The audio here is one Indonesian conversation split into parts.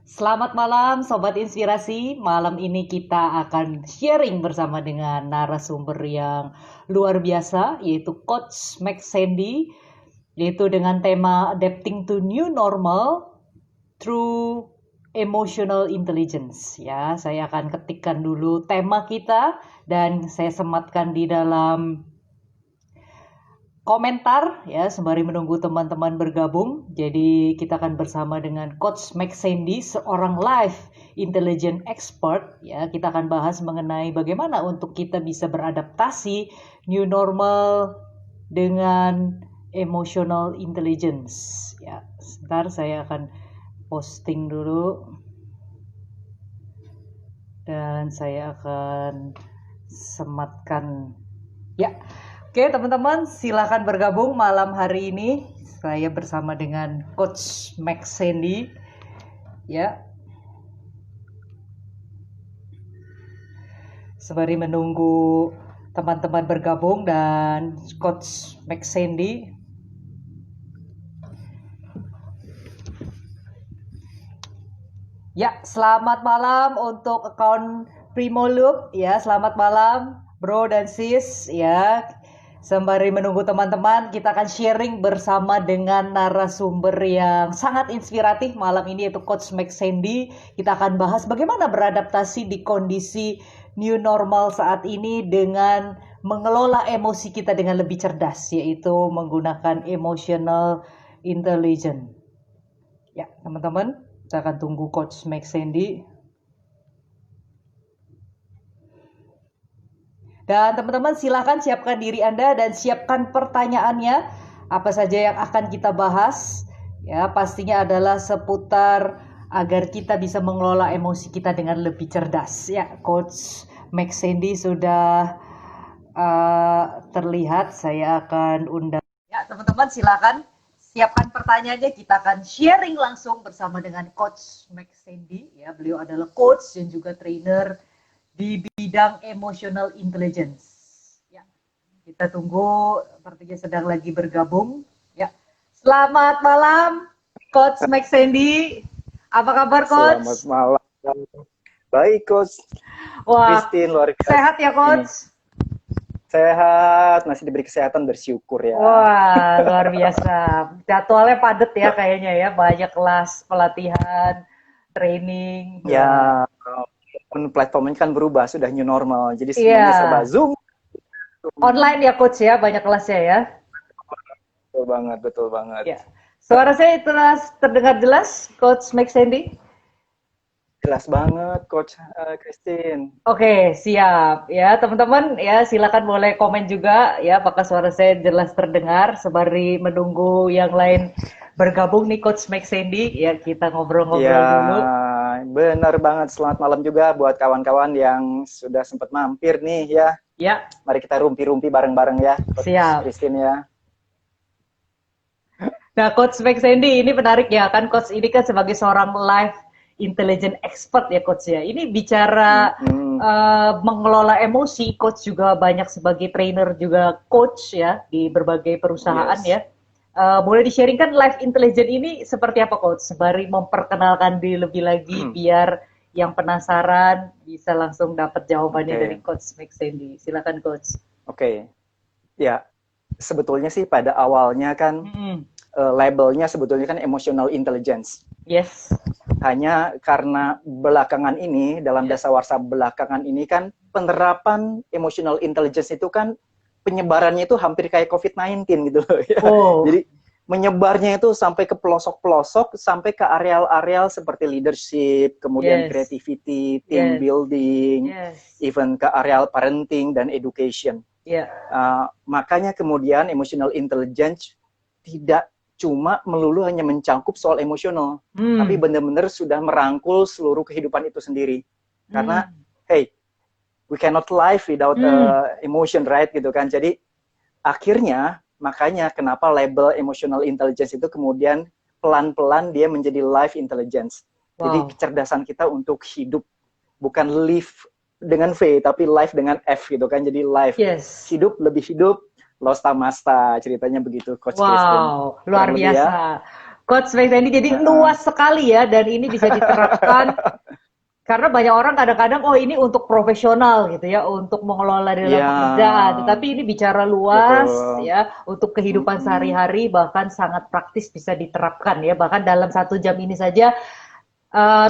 Selamat malam Sobat Inspirasi. Malam ini kita akan sharing bersama dengan narasumber yang luar biasa, yaitu Coach Max Sandy, yaitu dengan tema Adapting to New Normal through Emotional Intelligence. Ya, saya akan ketikkan dulu tema kita dan saya sematkan di dalam komentar ya sembari menunggu teman-teman bergabung. Jadi kita akan bersama dengan Coach Max Sandy, seorang life intelligence expert ya. Kita akan bahas mengenai bagaimana untuk kita bisa beradaptasi new normal dengan emotional intelligence ya. Sebentar saya akan posting dulu dan saya akan sematkan ya. Oke teman-teman, silakan bergabung malam hari ini. Saya bersama dengan Coach Max Sandy. Ya. Sembari menunggu teman-teman bergabung dan Coach Max Sandy. Ya, selamat malam untuk akun Primo Loop. Ya, selamat malam bro dan sis ya. Sembari menunggu teman-teman, kita akan sharing bersama dengan narasumber yang sangat inspiratif malam ini, yaitu Coach Max Sandy. Kita akan bahas bagaimana beradaptasi di kondisi new normal saat ini dengan mengelola emosi kita dengan lebih cerdas, yaitu menggunakan emotional intelligence. Ya, teman-teman, saya akan tunggu Coach Max Sandy. Dan teman-teman silahkan siapkan diri Anda dan siapkan pertanyaannya. Apa saja yang akan kita bahas. Ya, pastinya adalah seputar agar kita bisa mengelola emosi kita dengan lebih cerdas. Ya, Coach Max Sandy sudah terlihat. Saya akan undang. Ya, teman-teman silahkan siapkan pertanyaannya. Kita akan sharing langsung bersama dengan Coach Max Sandy. Ya, beliau adalah coach dan juga trainer di bidang emotional intelligence. Ya, kita tunggu, sepertinya sedang lagi bergabung. Ya, selamat malam, Coach Max Sandy. Apa kabar, Coach? Selamat malam. Baik, Coach. Wah, Christine, luar biasa. Sehat ya, Coach? Sehat, masih diberi kesehatan, bersyukur ya. Wah, luar biasa. Jadwalnya padat ya kayaknya ya, banyak kelas pelatihan, training. Ya, platformnya kan berubah, sudah new normal. Jadi semuanya serba Zoom. Online ya, Coach ya, banyak kelasnya ya. Betul banget. Ya. Suara saya terdengar jelas, Coach Max Sandy? Jelas banget, Coach Christine. Oke, siap. Ya, teman-teman, ya silakan boleh komen juga ya apakah suara saya jelas terdengar sembari menunggu yang lain bergabung nih Coach Max Sandy. Ya, kita ngobrol-ngobrol dulu. Benar banget. Selamat malam juga buat kawan-kawan yang sudah sempat mampir nih ya. Ya. Mari kita rumpi-rumpi bareng-bareng ya, Coach Siap. Christine ya. Nah, Coach Max Sandy ini menarik ya, kan Coach ini kan sebagai seorang life intelligence expert ya Coach ya. Ini bicara mengelola emosi, Coach juga banyak sebagai trainer juga coach ya di berbagai perusahaan ya. Boleh di-sharingkan life intelligence ini seperti apa Coach? Sembari memperkenalkan diri lebih lagi biar yang penasaran bisa langsung dapat jawabannya dari Coach Max Sandy. Silakan Coach. Oke. Ya, sebetulnya sih pada awalnya kan labelnya sebetulnya kan emotional intelligence. Yes. Hanya karena belakangan ini, dalam dasawarsa belakangan ini kan penerapan emotional intelligence itu kan penyebarannya itu hampir kayak COVID-19 gitu loh ya. Jadi menyebarnya itu sampai ke pelosok-pelosok, sampai ke areal-areal seperti leadership, kemudian creativity, team building, even ke areal parenting dan education. Makanya kemudian emotional intelligence tidak cuma melulu hanya mencangkup soal emosional, tapi benar-benar sudah merangkul seluruh kehidupan itu sendiri. Karena, hey, we cannot live without emotion, right? Gitu kan. Jadi akhirnya makanya kenapa label emotional intelligence itu kemudian pelan-pelan dia menjadi life intelligence. Jadi kecerdasan kita untuk hidup, bukan live dengan V, tapi life dengan F gitu kan. Jadi life, hidup lebih hidup, losta masta, ceritanya begitu Coach Christine. Luar biasa. Coach Max Sandy, jadi luas sekali ya, dan ini bisa diterapkan karena banyak orang kadang-kadang, oh ini untuk profesional gitu ya, untuk mengelola dalam Ya, pekerjaan. Tetapi ini bicara luas betul. ya, untuk kehidupan sehari-hari bahkan sangat praktis bisa diterapkan ya. Bahkan dalam 1 jam ini saja,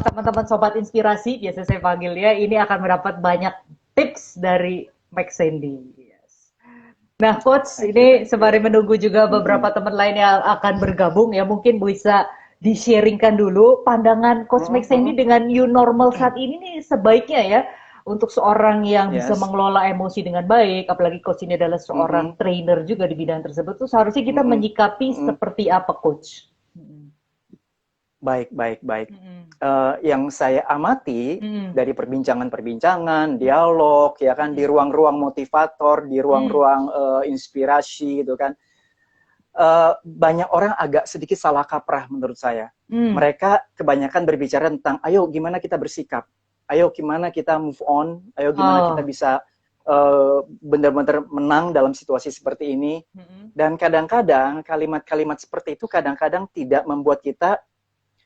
teman-teman sobat inspirasi, biasa saya panggilnya, ini akan mendapat banyak tips dari Max Sandy. Yes. Nah, Coach, Thank you, ini thank sembari you. menunggu juga beberapa teman lain yang akan bergabung ya, mungkin bisa di-sharingkan dulu pandangan Coach Max Sandy dengan new normal saat ini nih sebaiknya ya, untuk seorang yang bisa Yes. mengelola emosi dengan baik, apalagi Coach ini adalah seorang trainer juga di bidang tersebut, tuh seharusnya kita menyikapi seperti apa, Coach? Baik, baik, baik. Yang saya amati dari perbincangan-perbincangan, dialog, ya kan, di ruang-ruang motivator, di ruang-ruang inspirasi, gitu kan, banyak orang agak sedikit salah kaprah menurut saya. Mereka kebanyakan berbicara tentang, ayo gimana kita bersikap, ayo gimana kita move on, ayo gimana kita bisa benar-benar menang dalam situasi seperti ini. Dan kadang-kadang kalimat-kalimat seperti itu kadang-kadang tidak membuat kita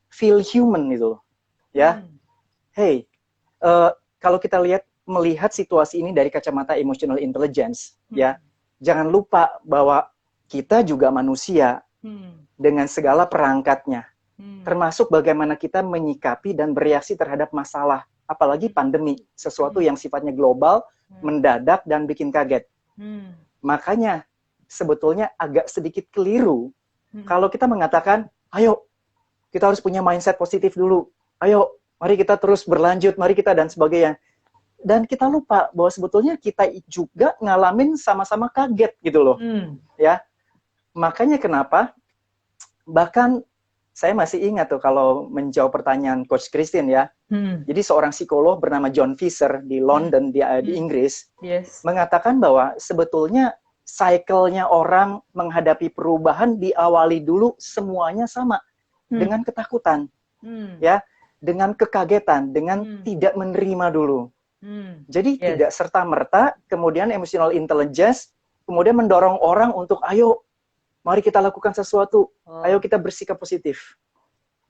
feel human gitu, ya. Hey, kalau kita melihat situasi ini dari kacamata emotional intelligence, ya, jangan lupa bahwa kita juga manusia dengan segala perangkatnya, termasuk bagaimana kita menyikapi dan bereaksi terhadap masalah, apalagi pandemi, sesuatu yang sifatnya global, mendadak dan bikin kaget. Makanya sebetulnya agak sedikit keliru kalau kita mengatakan, ayo kita harus punya mindset positif dulu. Ayo, mari kita terus berlanjut, mari kita dan sebagainya. Dan kita lupa bahwa sebetulnya kita juga ngalamin sama-sama kaget gitu loh. Ya. Makanya kenapa bahkan saya masih ingat tuh kalau menjawab pertanyaan Coach Christine ya. Jadi seorang psikolog bernama John Fisher di London di Inggris mengatakan bahwa sebetulnya cycle-nya orang menghadapi perubahan diawali dulu semuanya sama. Dengan ketakutan, ya, dengan kekagetan, dengan tidak menerima dulu. Jadi tidak serta-merta kemudian emotional intelligence kemudian mendorong orang untuk ayo, mari kita lakukan sesuatu, ayo kita bersikap positif.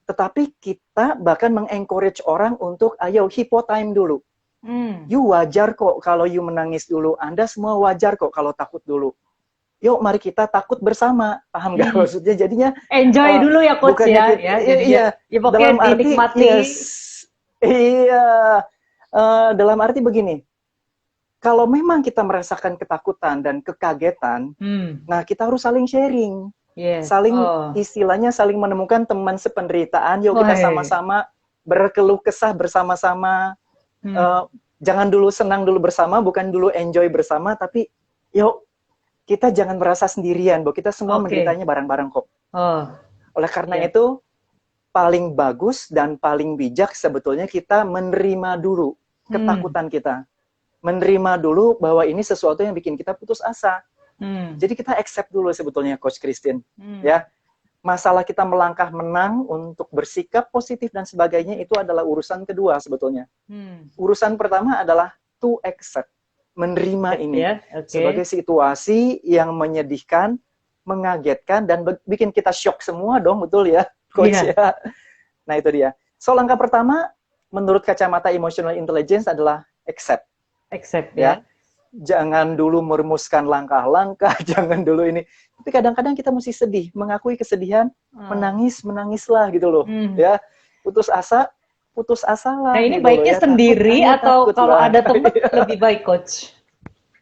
Tetapi kita bahkan mengencourage orang untuk ayo hippo time dulu. You wajar kok kalau you menangis dulu, Anda semua wajar kok kalau takut dulu. Yuk mari kita takut bersama, paham nggak maksudnya? Jadinya enjoy dulu ya Coach ya, iya, dalam arti dalam arti begini, kalau memang kita merasakan ketakutan dan kekagetan, nah kita harus saling sharing, saling istilahnya saling menemukan teman sependeritaan, yuk kita sama-sama berkeluh kesah bersama-sama, jangan dulu senang dulu bersama, bukan dulu enjoy bersama, tapi yuk kita jangan merasa sendirian, bahwa kita semua menderitanya bareng-bareng kok. Oleh karena itu, paling bagus dan paling bijak sebetulnya kita menerima dulu ketakutan kita. Menerima dulu bahwa ini sesuatu yang bikin kita putus asa. Jadi kita accept dulu sebetulnya, Coach Christine. Ya, masalah kita melangkah menang untuk bersikap positif dan sebagainya itu adalah urusan kedua sebetulnya. Urusan pertama adalah to accept. Menerima ini sebagai situasi yang menyedihkan, mengagetkan, dan bikin kita shock semua dong, betul ya, Coach ya? Nah itu dia. So langkah pertama, menurut kacamata emotional intelligence adalah accept. Accept ya. Jangan dulu merumuskan langkah-langkah, jangan dulu ini. Tapi kadang-kadang kita mesti sedih, mengakui kesedihan, menangislah gitu loh. Ya, putus asa lah. Nah ini gitu baiknya ya. sendiri atau kalau ada teman lebih baik, Coach?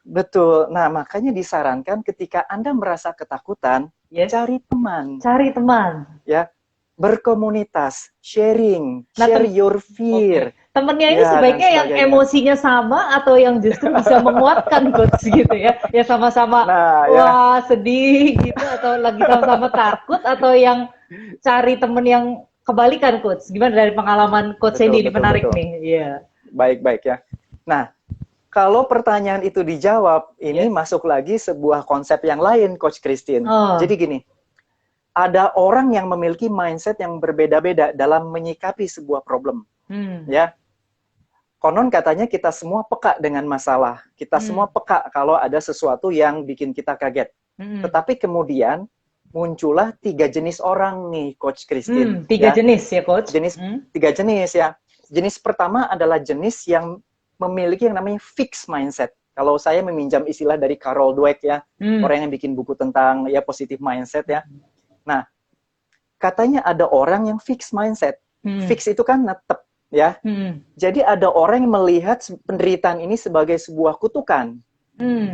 Betul. Nah makanya disarankan ketika Anda merasa ketakutan, cari teman. Cari teman. Ya, berkomunitas, sharing, share your fear. Temennya ini sebaiknya yang emosinya sama atau yang justru bisa menguatkan, Coach, gitu ya? Ya sama-sama, wah sedih gitu, atau lagi sama-sama takut, atau yang cari temen yang kebalikan, Coach. Gimana dari pengalaman Coach Sandy ini menarik nih? Iya. Baik ya. Nah, kalau pertanyaan itu dijawab, ini masuk lagi sebuah konsep yang lain, Coach Christine. Jadi gini, ada orang yang memiliki mindset yang berbeda-beda dalam menyikapi sebuah problem. Ya, konon katanya kita semua peka dengan masalah. Kita semua peka kalau ada sesuatu yang bikin kita kaget. Tetapi kemudian muncullah 3 jenis orang nih, Coach Christine. Tiga jenis ya, Coach? Tiga jenis ya. Jenis pertama adalah jenis yang memiliki yang namanya fixed mindset. Kalau saya meminjam istilah dari Carol Dweck ya, orang yang bikin buku tentang ya positive mindset ya. Nah, katanya ada orang yang fixed mindset. Fix itu kan netep ya. Jadi ada orang yang melihat penderitaan ini sebagai sebuah kutukan.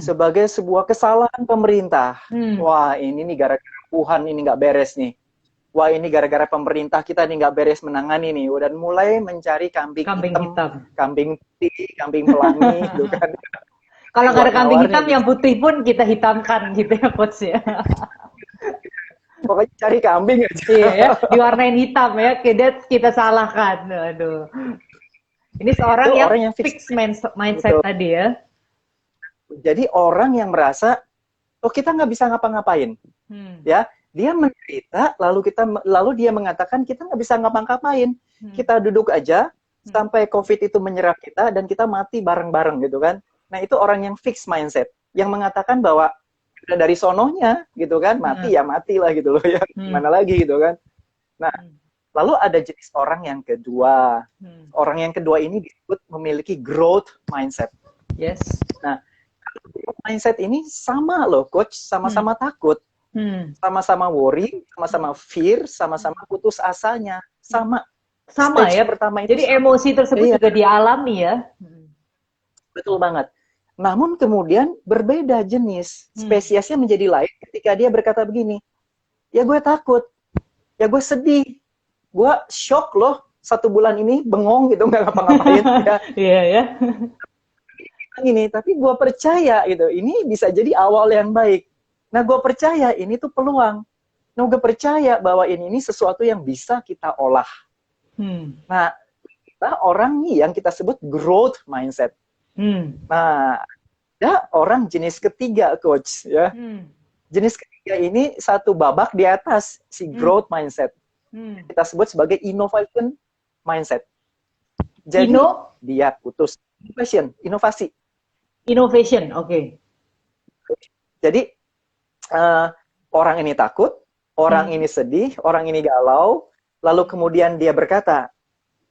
Sebagai sebuah kesalahan pemerintah. Wah, ini nih gara-gara Tuhan ini nggak beres nih. Wah, ini gara-gara pemerintah kita nih nggak beres menangani nih. Dan mulai mencari kambing hitam, kambing putih, kambing pelangi, gitu kan. Kalau nggak ada kambing hitam, yang putih pun kita hitamkan gitu ya, Coach ya. Pokoknya cari kambing aja. Iya ya, diwarnain hitam ya, kita salahkan. Aduh. Ini seorang yang fixed mindset tadi ya. Jadi orang yang merasa, oh kita nggak bisa ngapa-ngapain, ya dia menderita, lalu dia mengatakan kita nggak bisa ngapa-ngapain, kita duduk aja sampai COVID itu menyerang kita dan kita mati bareng-bareng gitu kan. Nah itu orang yang fixed mindset, yang mengatakan bahwa udah dari sononya gitu kan, mati ya mati lah gitu loh ya, gimana lagi gitu kan. Nah lalu ada jenis orang yang kedua, orang yang kedua ini disebut memiliki growth mindset. Yes. Nah mindset ini sama loh, Coach, sama-sama takut, sama-sama worry, sama-sama fear, sama-sama putus asanya, sama ya. Pertama itu jadi emosi tersebut juga dialami ya. Betul banget. Namun kemudian berbeda jenis, spesiesnya menjadi lain ketika dia berkata begini, ya gue takut, ya gue sedih, gue shock loh 1 bulan ini bengong gitu nggak ngapa-ngapain ya. Iya ya. Ini tapi gue percaya gitu ini bisa jadi awal yang baik. Nah gue percaya ini tuh peluang. Nah gue percaya bahwa ini sesuatu yang bisa kita olah. Nah kita orang nih yang kita sebut growth mindset. Nah ada orang jenis ketiga, Coach ya. Jenis ketiga ini satu babak di atas si growth mindset. Kita sebut sebagai innovation mindset. Jadi dia putus inovasi. Innovation, oke. Jadi orang ini takut, orang ini sedih, orang ini galau, lalu kemudian dia berkata,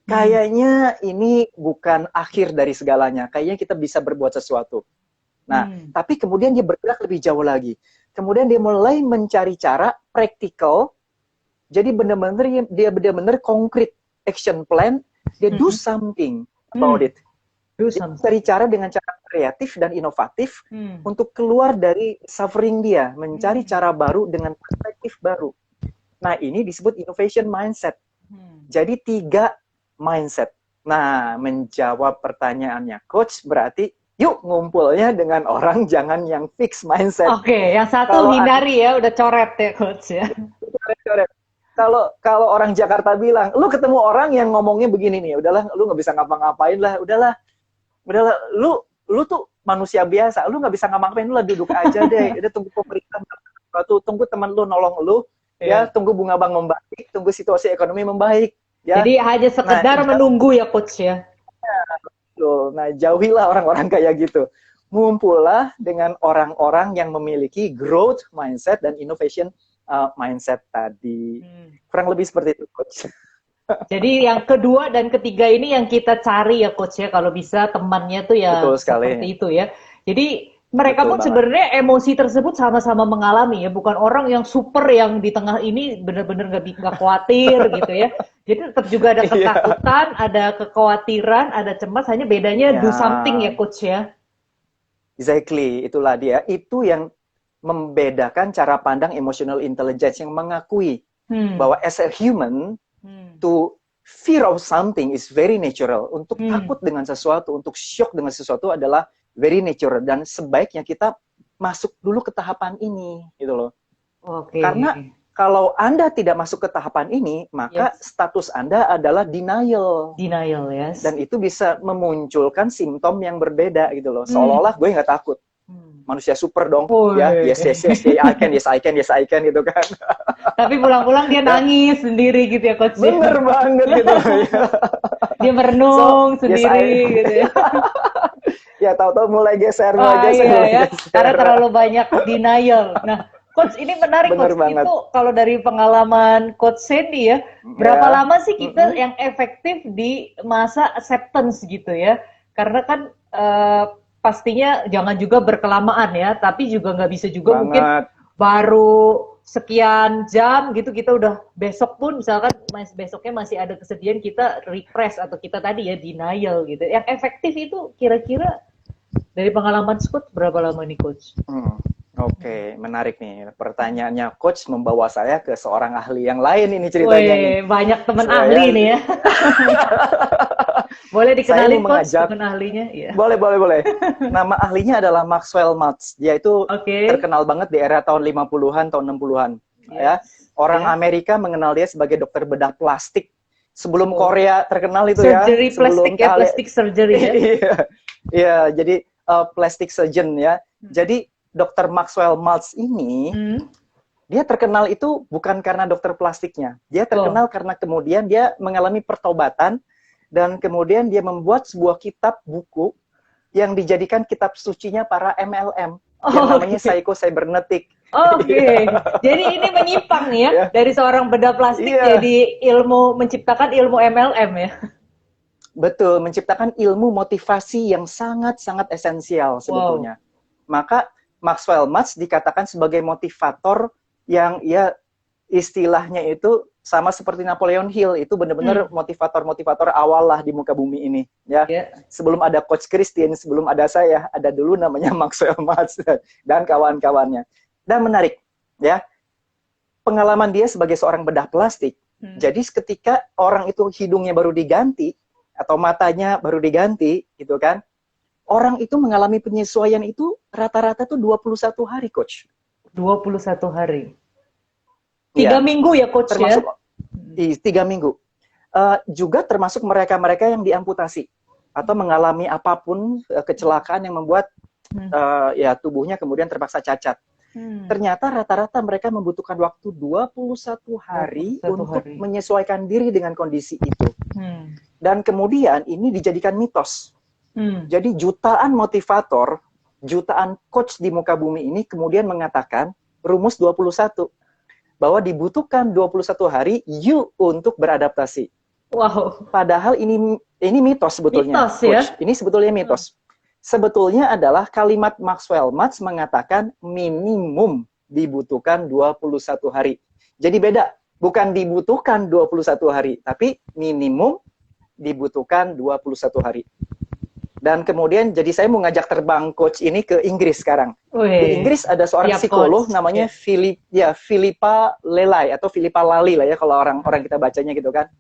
kayaknya ini bukan akhir dari segalanya, kayaknya kita bisa berbuat sesuatu. Nah, tapi kemudian dia bergerak lebih jauh lagi. Kemudian dia mulai mencari cara praktikal, jadi benar-benar dia benar-benar concrete action plan, dia do something about it. Cari cara dengan cara kreatif dan inovatif untuk keluar dari suffering dia, mencari cara baru dengan perspektif baru. Nah, ini disebut innovation mindset. Jadi 3 mindset. Nah, menjawab pertanyaannya Coach, berarti yuk ngumpulnya dengan orang jangan yang fixed mindset. Oke, yang satu hindari ya, udah coret ya Coach ya. Coret. Kalau orang Jakarta bilang, lu ketemu orang yang ngomongnya begini nih, udahlah, lu nggak bisa ngapa-ngapain lah, udahlah, lu tuh manusia biasa, lu nggak bisa ngapa-ngapain, lu lah duduk aja deh, udah tunggu pemerintah, tunggu teman lu nolong lu, ya, tunggu bunga bank membaik, tunggu situasi ekonomi membaik. Ya. Jadi hanya sekedar menunggu ya Coach ya. Nah, jauhilah orang-orang kayak gitu. Ngumpullah dengan orang-orang yang memiliki growth mindset dan innovation mindset tadi. Kurang lebih seperti itu, Coach. Jadi yang kedua dan ketiga ini yang kita cari ya Coach ya, kalau bisa temannya tuh ya seperti itu ya. Jadi mereka pun sebenarnya emosi tersebut sama-sama mengalami ya, bukan orang yang super yang di tengah ini benar-benar nggak khawatir gitu ya. Jadi tetap juga ada ketakutan, ada kekhawatiran, ada cemas, hanya bedanya do something ya Coach ya. Exactly, itulah dia. Itu yang membedakan cara pandang emotional intelligence, yang mengakui bahwa as a human to fear of something is very natural. Untuk takut dengan sesuatu, untuk shock dengan sesuatu adalah very natural, dan sebaiknya kita masuk dulu ke tahapan ini, gitu loh. Karena kalau Anda tidak masuk ke tahapan ini, maka status Anda adalah denial. Denial, yes. Dan itu bisa memunculkan simptom yang berbeda, gitu loh. Seolah-olah gue nggak takut. Manusia super dong, yes, I can, gitu kan. Tapi pulang-pulang dia nangis sendiri gitu ya, Coach. Bener banget gitu. Dia merenung sendiri gitu ya. Ya, tahu-tahu mulai geser, Karena terlalu banyak denial. Nah, Coach, ini menarik, Bener Coach. banget. Itu kalau dari pengalaman Coach Sandy ya, berapa Ya. lama sih kita yang efektif di masa acceptance gitu ya? Karena kan pastinya jangan juga berkelamaan ya, tapi juga nggak bisa juga mungkin Banget. baru sekian jam gitu kita udah besok pun misalkan besoknya masih ada kesedihan kita repress atau kita tadi ya denial gitu. Yang efektif itu kira-kira dari pengalaman Coach berapa lama nih, Coach? Oke, menarik nih. Pertanyaannya Coach membawa saya ke seorang ahli yang lain ini ceritanya nih. Wih, banyak teman Saya ahli nih ya. Boleh saya dikenalin, mau Coach, mengajak, teman ahlinya? Iya. boleh. Nama ahlinya adalah Maxwell Maltz. Dia itu Oke. terkenal banget di era tahun 50-an, tahun 60-an. Ya. Yes. Orang Ya. Amerika mengenal dia sebagai dokter bedah plastik. Sebelum Oh. Korea terkenal itu ya. Surgery Sebelum plastik ya, plastic surgery ya. Iya, iya, jadi plastic surgeon ya. Jadi Dr. Maxwell Maltz ini dia terkenal itu bukan karena dokter plastiknya. Dia terkenal karena kemudian dia mengalami pertobatan dan kemudian dia membuat sebuah kitab buku yang dijadikan kitab sucinya para MLM yang namanya Psycho-Cybernetic. Oke. Jadi ini menyimpang nih ya dari seorang bedah plastik jadi ilmu menciptakan ilmu MLM ya. Betul, menciptakan ilmu motivasi yang sangat-sangat esensial sebetulnya. Maka Maxwell Maltz dikatakan sebagai motivator yang ya istilahnya itu sama seperti Napoleon Hill, itu benar-benar motivator-motivator awal lah di muka bumi ini ya. Sebelum ada Coach Christine, sebelum ada saya, ada dulu namanya Maxwell Maltz dan kawan-kawannya. Dan menarik ya, pengalaman dia sebagai seorang bedah plastik. Jadi ketika orang itu hidungnya baru diganti atau matanya baru diganti gitu kan, orang itu mengalami penyesuaian itu rata-rata tuh 21 hari, Coach. 21 hari. 3 minggu ya, Coach, termasuk, ya? 3 minggu. Juga termasuk mereka-mereka yang diamputasi atau mengalami apapun kecelakaan yang membuat ya tubuhnya kemudian terpaksa cacat. Ternyata rata-rata mereka membutuhkan waktu 21 hari untuk menyesuaikan diri dengan kondisi itu. Dan kemudian ini dijadikan mitos. Jadi jutaan motivator, jutaan coach di muka bumi ini kemudian mengatakan rumus 21. Bahwa dibutuhkan 21 hari you untuk beradaptasi. Wow. Padahal ini mitos sebetulnya. Mitos ya? Coach. Ini sebetulnya mitos. Sebetulnya adalah kalimat Maxwell Maltz mengatakan minimum dibutuhkan 21 hari. Jadi beda, bukan dibutuhkan 21 hari, tapi minimum dibutuhkan 21 hari. Dan kemudian jadi saya mau ngajak terbang coach ini ke Inggris sekarang. Di Inggris ada seorang psikolog namanya Philippa Lelay atau Philippa Lali lah ya kalau orang kita bacanya gitu kan.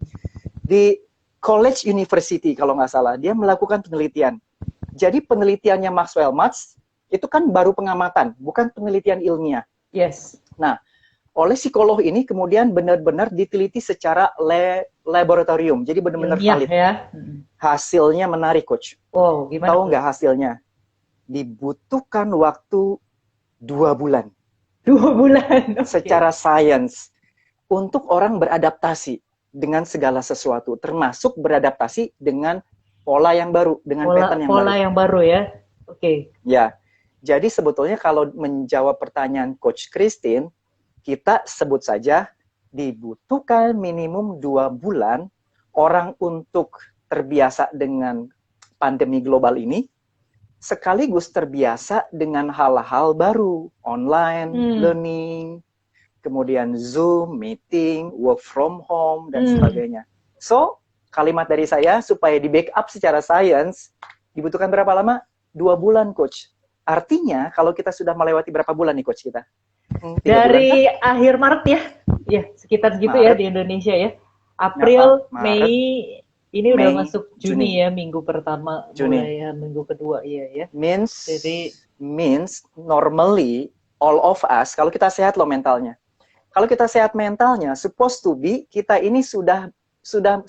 Di College University kalau nggak salah, dia melakukan penelitian. Jadi penelitiannya Maxwell Maltz itu kan baru pengamatan, bukan penelitian ilmiah. Yes. Nah, oleh psikolog ini kemudian benar-benar diteliti secara laboratorium. Jadi benar-benar valid. Ya. Hasilnya menarik, Coach. Wow, gimana? Tahu nggak hasilnya? Dibutuhkan waktu 2 bulan. 2 bulan? Okay. Secara sains. Untuk orang beradaptasi dengan segala sesuatu. Termasuk beradaptasi dengan pola yang baru, dengan pattern yang baru. Pola yang baru ya? Oke. Ya. Jadi sebetulnya kalau menjawab pertanyaan Coach Christine, kita sebut saja dibutuhkan minimum 2 bulan orang untuk terbiasa dengan pandemi global ini, sekaligus terbiasa dengan hal-hal baru, online, learning, kemudian Zoom, meeting, work from home, dan sebagainya. So, kalimat dari saya, supaya di-backup secara sains, dibutuhkan berapa lama? 2 bulan, Coach. Artinya, kalau kita sudah melewati berapa bulan nih, Coach, kita? Dari akhir Maret ya? Ya, sekitar gitu ya di Indonesia ya. April, Mei, ini udah masuk Juni ya, minggu pertama, mulai ya, minggu kedua, iya ya. Means normally, all of us, kalau kita sehat loh mentalnya. Kalau kita sehat mentalnya, supposed to be, kita ini sudah 100%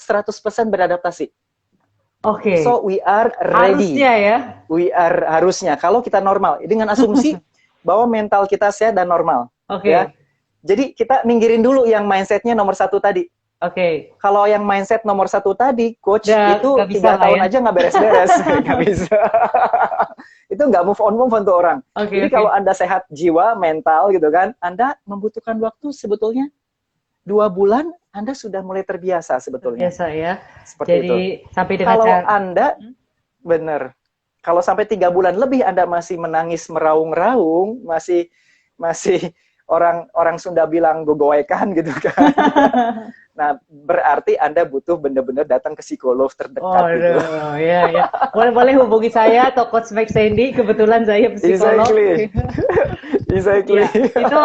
beradaptasi. Oke. So we are ready. Harusnya ya. We are harusnya. Kalau kita normal, dengan asumsi bahwa mental kita sehat dan normal. Oke. Ya. Jadi kita minggirin dulu yang mindsetnya nomor 1 tadi. Oke. Kalau yang mindset nomor 1 tadi, coach, itu 3 tahun aja nggak beres-beres, nggak bisa. Itu nggak move on tuh orang. Oke, Jadi oke. kalau Anda sehat jiwa, mental gitu kan, Anda membutuhkan waktu sebetulnya 2 bulan, Anda sudah mulai terbiasa sebetulnya. Terbiasa ya. Seperti itu. Jadi sampai dengan Kalau cara Anda, benar, kalau sampai 3 bulan lebih Anda masih menangis meraung-raung, masih masih orang Sunda bilang gogoekan gitu kan. Nah, berarti Anda butuh benar-benar datang ke psikolog terdekat gitu. Waduh, ya ya. Boleh hubungi saya atau Coach Max Sandy. Kebetulan saya psikolog. Exactly. Exactly. Ya, itu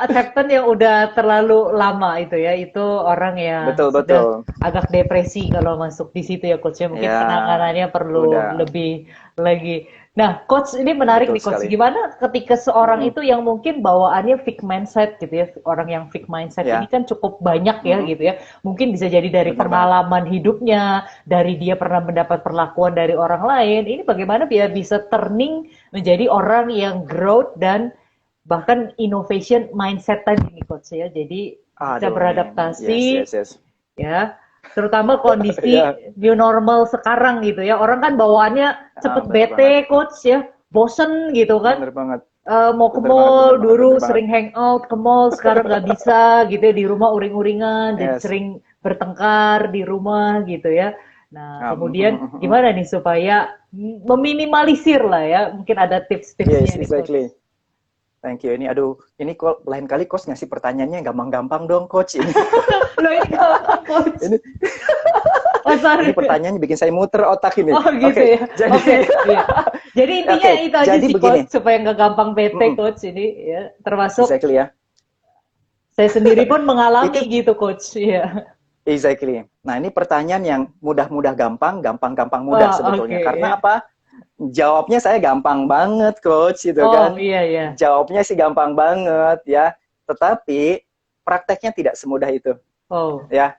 acceptance yang udah terlalu lama itu ya. Itu orang yang Betul, sudah betul. agak depresi kalau masuk di situ ya Coach. Ya, mungkin Ya, penanganannya perlu udah. lebih lagi. Nah, Coach ini menarik Betul nih Coach. sekali. Gimana ketika seorang Mm-mm. itu yang mungkin bawaannya fixed mindset gitu ya. Orang yang fixed mindset ini Ya. kan cukup banyak ya Mm-mm. gitu ya. Mungkin bisa jadi dari Benar banget. pengalaman hidupnya, dari dia pernah mendapat perlakuan dari orang lain. Ini bagaimana dia bisa turning menjadi orang yang growth dan bahkan innovation mindset tadi nih Coach ya. Jadi bisa Aduh, nih. Yes, beradaptasi yes, yes. ya. Terutama kondisi Ya, new normal sekarang gitu ya. Orang kan bawaannya cepet benar bete banget. Coach ya. Bosen gitu kan. Benar banget. Mau ke Benar banget, benar mall banget, benar dulu banget. sering hangout ke mall sekarang nggak bisa gitu ya di rumah uring-uringan jadi Yes. sering bertengkar di rumah gitu ya. Nah Ah, kemudian gimana nih supaya meminimalisir lah ya mungkin ada Yes, tips-tipsnya nih coach. exactly. Thank you. Ini kok lain kali coach ngasih pertanyaannya gampang-gampang dong, coach. Ini Loh ini gampang coach. ini Oh sorry. ini pertanyaannya bikin saya muter otak ini. Oh gitu Oke, ya. jadi Oke. Iya. Jadi intinya oke, itu aja jadi sih begini. coach supaya nggak gampang bete Mm-mm, coach ini ya. Termasuk exactly ya. saya sendiri pun mengalami Itu gitu coach. Iya. exactly. Nah, ini pertanyaan yang mudah-mudah gampang, gampang-gampang mudah Oh oke sebetulnya. ya. Karena apa? Jawabnya saya gampang banget, coach, gitu Oh kan. iya ya. Jawabnya sih gampang banget ya. Tetapi prakteknya tidak semudah itu, Oh. ya.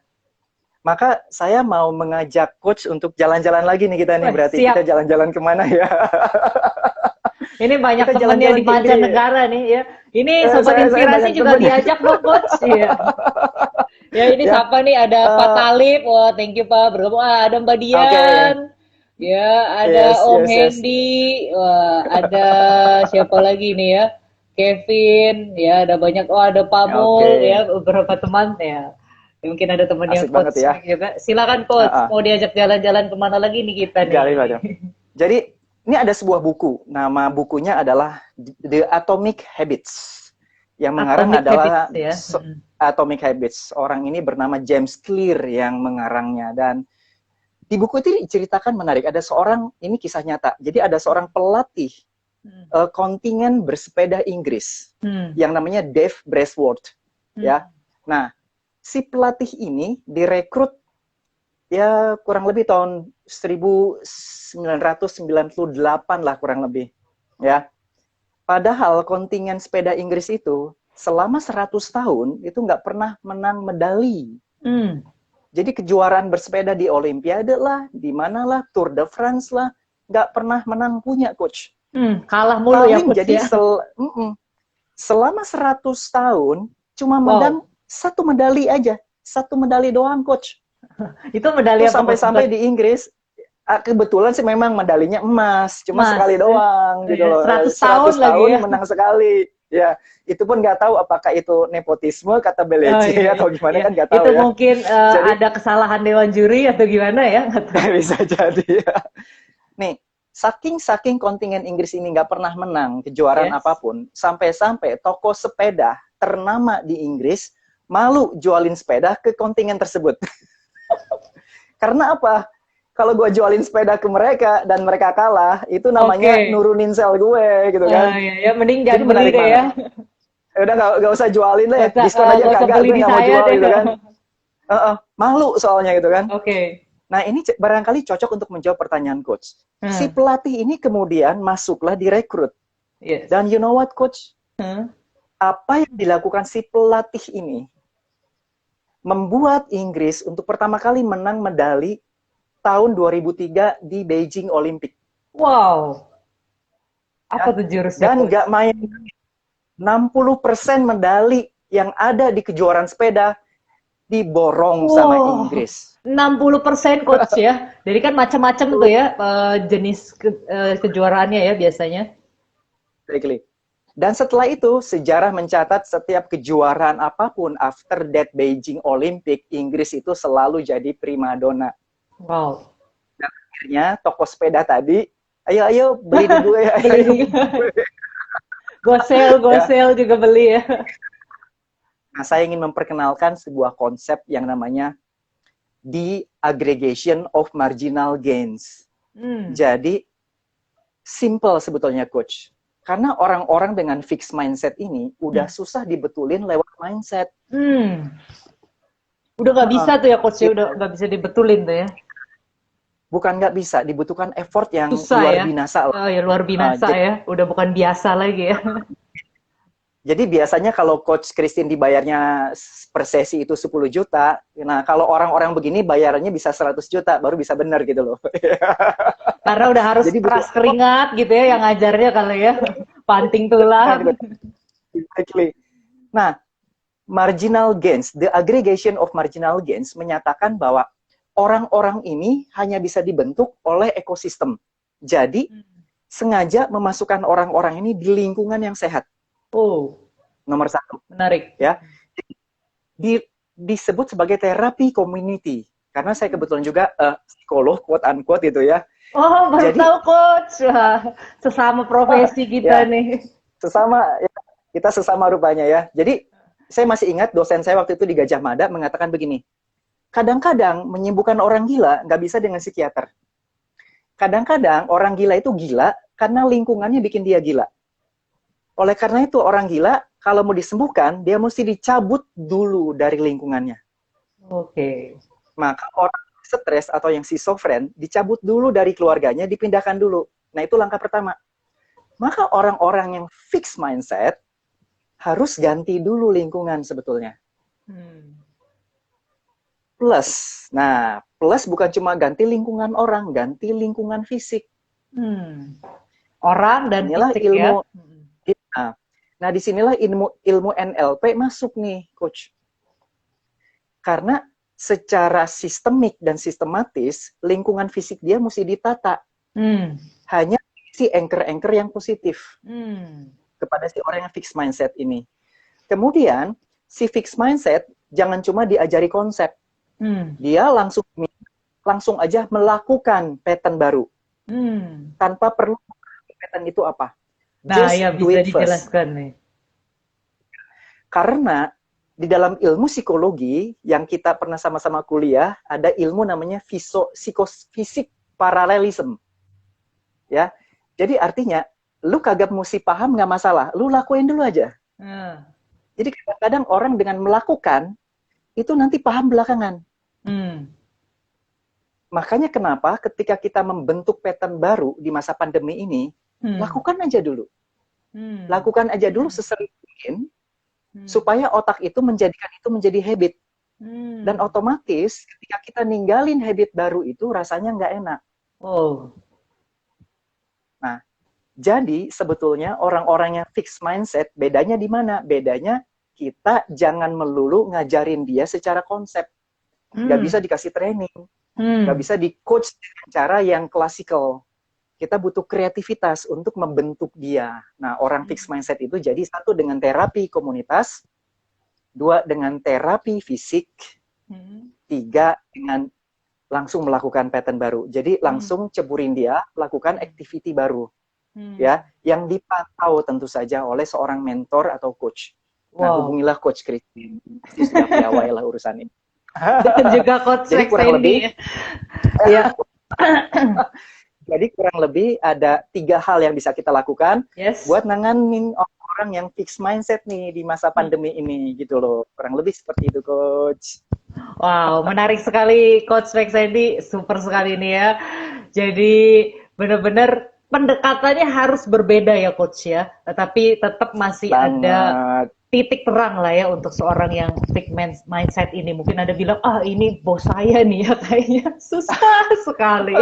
Maka saya mau mengajak coach untuk jalan-jalan lagi nih kita nih. Wah, Berarti kita siap. jalan-jalan kemana ya? Ini banyak Kita temennya jalan-jalan di ke ini. mancanegara nih ya. Ini sobat Saya inspirasi banyak juga temen. diajak dong coach. Iya. Ya ini Ya, siapa nih? Ada Pak eh, Talib. Wah, thank you Pak. Bergabung. Ah, ada Mbak oke. Dian. Ya, ada Yes, Om yes, yes. Hendy. Wah, ada siapa lagi nih ya? Kevin. Ya, ada banyak. Oh, ada Oke. Pamul. Ya, beberapa teman ya. Mungkin ada teman yang Asik banget coach ya. juga. Silakan coach. Uh-uh. Mau diajak jalan-jalan kemana lagi nih kita nih? Gali Bado. Jadi ini ada sebuah buku. Nama bukunya adalah The Atomic Habits. Yang mengarang Atomic adalah Habits ya. Atomic Habits. Orang ini bernama James Clear yang mengarangnya. Dan di buku itu diceritakan menarik. Ada seorang, ini kisah nyata. Jadi ada seorang pelatih kontingen bersepeda Inggris yang namanya Dave Braceworth. Ya. Nah, si pelatih ini direkrut ya kurang lebih tahun 1998 lah kurang lebih. Ya. Padahal kontingen sepeda Inggris itu selama 100 tahun itu nggak pernah menang medali. Jadi kejuaraan bersepeda di Olimpiade lah, di mana lah, Tour de France lah, nggak pernah menang punya coach. Kalah mulu ya coach Jadi ya. selama 100 tahun cuma menang satu medali aja, satu medali doang coach. Itu medali apa sampai di Inggris. Kebetulan sih memang medalinya emas, cuma sekali doang gitu loh. 100 tahun lagi ya. Menang sekali. Ya, itu pun nggak tahu apakah itu nepotisme kata Belece atau gimana kan nggak tahu itu ya. mungkin Jadi, ada kesalahan dewan juri atau gimana ya? Bisa jadi ya. Nih, saking kontingen Inggris ini nggak pernah menang kejuaraan apapun, sampai-sampai toko sepeda ternama di Inggris malu jualin sepeda ke kontingen tersebut. Karena apa? Kalau gue jualin sepeda ke mereka dan mereka kalah, itu namanya nurunin sel gue gitu kan. Ya mending jangan beli deh ya. Udah nggak usah jualin deh, diskon aja kagak, gue nggak mau jual gitu kan. Malu soalnya gitu kan. Nah ini barangkali cocok untuk menjawab pertanyaan coach. Si pelatih ini kemudian masuklah direkrut. Dan you know what coach? Apa yang dilakukan si pelatih ini? Membuat Inggris untuk pertama kali menang medali tahun 2003 di Beijing Olympic. Wow. Apa tuh jurusnya? Dan nggak main 60% medali yang ada di kejuaraan sepeda diborong sama Wow, Inggris. 60% coach ya. Jadi kan macam-macam tuh ya jenis kejuaraannya ya biasanya. Exactly. Dan setelah itu, sejarah mencatat setiap kejuaraan apapun after that Beijing Olympic, Inggris itu selalu jadi primadona. Wow. Dan akhirnya toko sepeda tadi, ayo beli di gue, ayo. Gosel juga beli ya. Nah, saya ingin memperkenalkan sebuah konsep yang namanya the aggregation of marginal gains. Jadi, simple sebetulnya, Coach. Karena orang-orang dengan fixed mindset ini udah susah dibetulin lewat mindset. Udah nggak bisa tuh ya coach, udah nggak bisa dibetulin tuh ya. Bukan nggak bisa, dibutuhkan effort yang susah luar ya? binasa. Oh ya luar binasa ya, udah bukan biasa lagi ya. Jadi biasanya kalau Coach Christine dibayarnya per sesi itu 10 juta, nah kalau orang-orang begini bayarannya bisa 100 juta, baru bisa benar gitu loh. Karena udah harus jadi keras keringat gitu ya yang ngajarnya kali ya, panting tulang. Exactly. Nah, marginal gains, the aggregation of marginal gains menyatakan bahwa orang-orang ini hanya bisa dibentuk oleh ekosistem. Jadi, sengaja memasukkan orang-orang ini di lingkungan yang sehat. Oh, nomor 1. Menarik. Ya, disebut sebagai terapi community. Karena saya kebetulan juga psikolog, quote unquote itu ya. Oh, baru tahu coach. Sesama profesi kita ya, nih. Sesama, ya, kita sesama rupanya ya. Jadi, saya masih ingat dosen saya waktu itu di Gajah Mada mengatakan begini, kadang-kadang menyembuhkan orang gila nggak bisa dengan psikiater. Kadang-kadang orang gila itu gila karena lingkungannya bikin dia gila. Oleh karena itu orang gila kalau mau disembuhkan dia mesti dicabut dulu dari lingkungannya. Oke. Maka orang stres atau yang schizofren dicabut dulu dari keluarganya, dipindahkan dulu. Nah itu langkah pertama. Maka orang-orang yang fixed mindset harus ganti dulu lingkungan sebetulnya. Plus, nah plus bukan cuma ganti lingkungan orang, ganti lingkungan fisik. Orang dan inilah fisik ilmu, ya. Nah disinilah ilmu NLP masuk nih, Coach. Karena secara sistemik dan sistematis, lingkungan fisik dia mesti ditata. Hanya si anchor-anchor yang positif kepada si orang yang fixed mindset ini. Kemudian, si fixed mindset jangan cuma diajari konsep. Dia langsung aja melakukan pattern baru. Tanpa perlu pattern itu apa. Nah, ya bisa dijelaskan nih. Karena di dalam ilmu psikologi yang kita pernah sama-sama kuliah, ada ilmu namanya psikofisik paralelism. Ya. Jadi artinya, lu kagak mesti paham nggak masalah, lu lakuin dulu aja. Jadi kadang-kadang orang dengan melakukan, itu nanti paham belakangan. Makanya kenapa ketika kita membentuk pattern baru di masa pandemi ini, lakukan aja dulu. Lakukan aja dulu sesering mungkin, supaya otak itu menjadikan itu menjadi habit. Dan otomatis ketika kita ninggalin habit baru itu rasanya nggak enak. Nah, jadi sebetulnya orang-orang yang fixed mindset bedanya di mana? Bedanya kita jangan melulu ngajarin dia secara konsep. Nggak bisa dikasih training. Nggak bisa di-coach dengan cara yang klasikal. Kita butuh kreativitas untuk membentuk dia. Nah, orang fixed mindset itu jadi 1 dengan terapi komunitas, 2 dengan terapi fisik, 3 dengan langsung melakukan pattern baru. Jadi langsung ceburin dia, lakukan activity baru. Ya, yang dipantau tentu saja oleh seorang mentor atau coach. Nah, hubungilah Coach Christine. Sudah piawai lah urusan ini. Dan juga Coach Jadi kurang lebih, ya. Jadi kurang lebih ada 3 hal yang bisa kita lakukan buat nanganin orang yang fixed mindset nih di masa pandemi ini gitu loh. Kurang lebih seperti itu, Coach. Wow, menarik sekali Coach Max Sandy, super sekali nih ya. Jadi benar-benar pendekatannya harus berbeda ya Coach ya, tetapi tetap masih ada titik terang lah ya untuk seorang yang fixed mindset ini. Mungkin ada bilang, ini bos saya nih ya kayaknya susah sekali.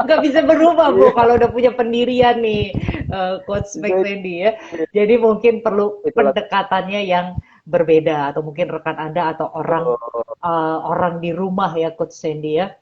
Nggak bisa berubah Bu kalau udah punya pendirian nih Coach Max Sandy ya. Jadi mungkin perlu pendekatannya yang berbeda atau mungkin rekan Anda atau orang Oh, orang di rumah ya Coach Sandy ya.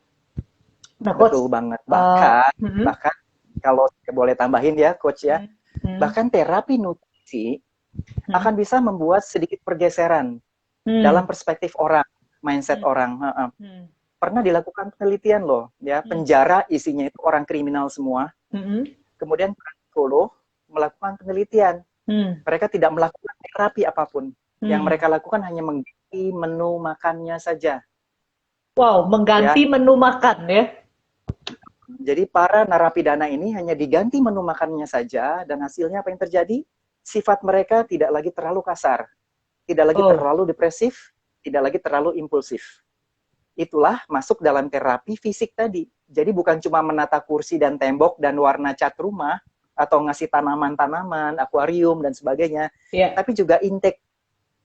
Nah Coach, betul banget. Bahkan, hmm, bahkan kalau saya boleh tambahin ya, Coach ya, hmm, hmm, bahkan terapi nutrisi hmm, akan bisa membuat sedikit pergeseran hmm, dalam perspektif orang, mindset hmm, orang. hmm, Pernah dilakukan penelitian loh, ya hmm, penjara isinya itu orang kriminal semua. hmm, Kemudian psikolog melakukan penelitian. hmm, Mereka tidak melakukan terapi apapun. Yang hmm. mereka lakukan hanya mengganti menu makannya saja. Wow, Ya, mengganti menu makan ya. jadi para narapidana ini hanya diganti menu makannya saja dan hasilnya apa yang terjadi? Sifat mereka tidak lagi terlalu kasar, tidak lagi Oh, terlalu depresif, tidak lagi terlalu impulsif. Itulah masuk dalam terapi fisik tadi. Jadi bukan cuma menata kursi dan tembok dan warna cat rumah atau ngasih tanaman-tanaman, akuarium dan sebagainya, ya. tapi juga intake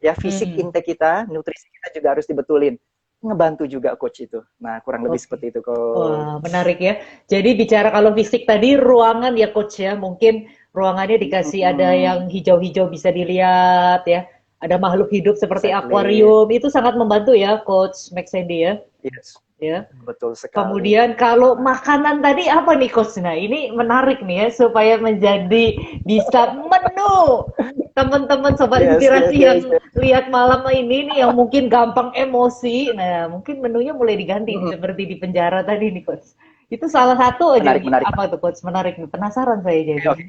ya fisik Hmm. intake kita, nutrisi kita juga harus dibetulin. Ngebantu juga coach itu. Nah, kurang lebih Oke. seperti itu Wah, coach. menarik ya. Jadi bicara kalau fisik tadi ruangan ya coach ya, mungkin ruangannya dikasih ada Hmm, yang hijau-hijau bisa dilihat ya. Ada makhluk hidup seperti exactly. akuarium, itu sangat membantu ya coach Max Sandy ya. Yes, Ya. betul sekali. Kemudian kalau makanan tadi apa nih coach? Nah, ini menarik nih ya supaya menjadi bisa menu teman-teman sobat Yes, yes, inspirasi yes, yang yes. lihat malam ini nih yang mungkin gampang emosi. Nah, mungkin menunya mulai diganti nih, Mm-mm. seperti di penjara tadi nih coach. Itu salah satu aja Menarik, nih. menarik. Apa tuh coach? Menarik nih. Penasaran saya Oke, jadi. oke.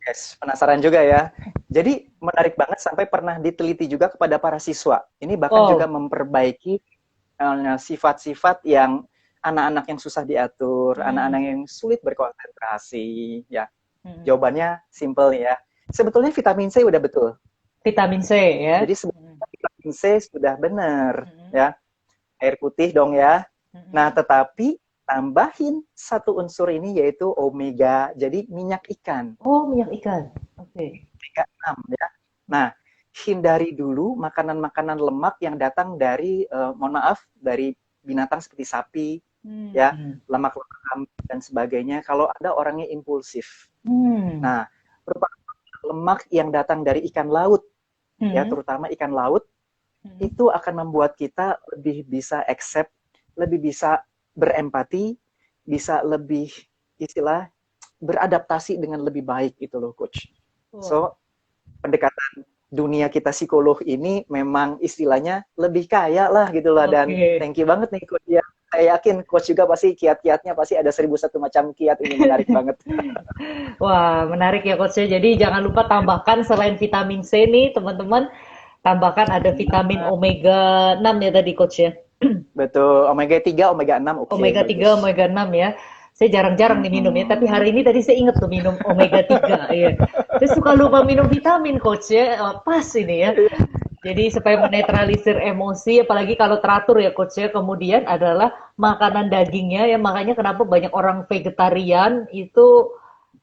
Yes, penasaran juga ya. Jadi menarik banget sampai pernah diteliti juga kepada para siswa. Ini bahkan juga Oh. memperbaiki sifat-sifat yang anak-anak yang susah diatur, Hmm. anak-anak yang sulit berkonsentrasi. Ya, Hmm. jawabannya simple ya. Sebetulnya vitamin C udah betul. Vitamin C ya. Jadi Hmm. sebetulnya vitamin C sudah benar Hmm. ya. Air putih dong ya. Nah, Hmm. tetapi tambahin satu unsur ini yaitu omega, jadi minyak ikan. Oh, minyak ikan. Oke. Omega 6 ya. Nah, hindari dulu makanan-makanan lemak yang datang dari mohon maaf dari binatang seperti sapi ya, Hmm. lemak-lemak kambing dan sebagainya kalau ada orangnya impulsif. Hmm. Nah, lemak yang datang dari ikan laut ya, Hmm. terutama ikan laut Hmm. itu akan membuat kita lebih bisa accept, lebih bisa berempati, bisa lebih istilah beradaptasi dengan lebih baik gitu loh coach. Wah. So, pendekatan dunia kita psikolog ini memang istilahnya lebih kaya lah gitu lah dan Oke. thank you banget nih coach ya. Saya yakin coach juga pasti kiat-kiatnya pasti ada 1001 macam kiat ini menarik banget. Wah, menarik ya coach ya. Jadi jangan lupa tambahkan selain vitamin C nih, teman-teman, tambahkan ada vitamin Nah, omega 6 ya tadi coach ya. betul, omega 3, omega 6 oke, Omega 3, bagus. omega 6 ya. Saya jarang-jarang nih minum ya, tapi hari ini tadi saya ingat tuh minum omega 3 ya. Saya suka lupa minum vitamin coach ya. Pas ini ya. Jadi supaya menetralisir emosi, apalagi kalau teratur ya coach ya. Kemudian adalah makanan dagingnya ya, makanya kenapa banyak orang vegetarian itu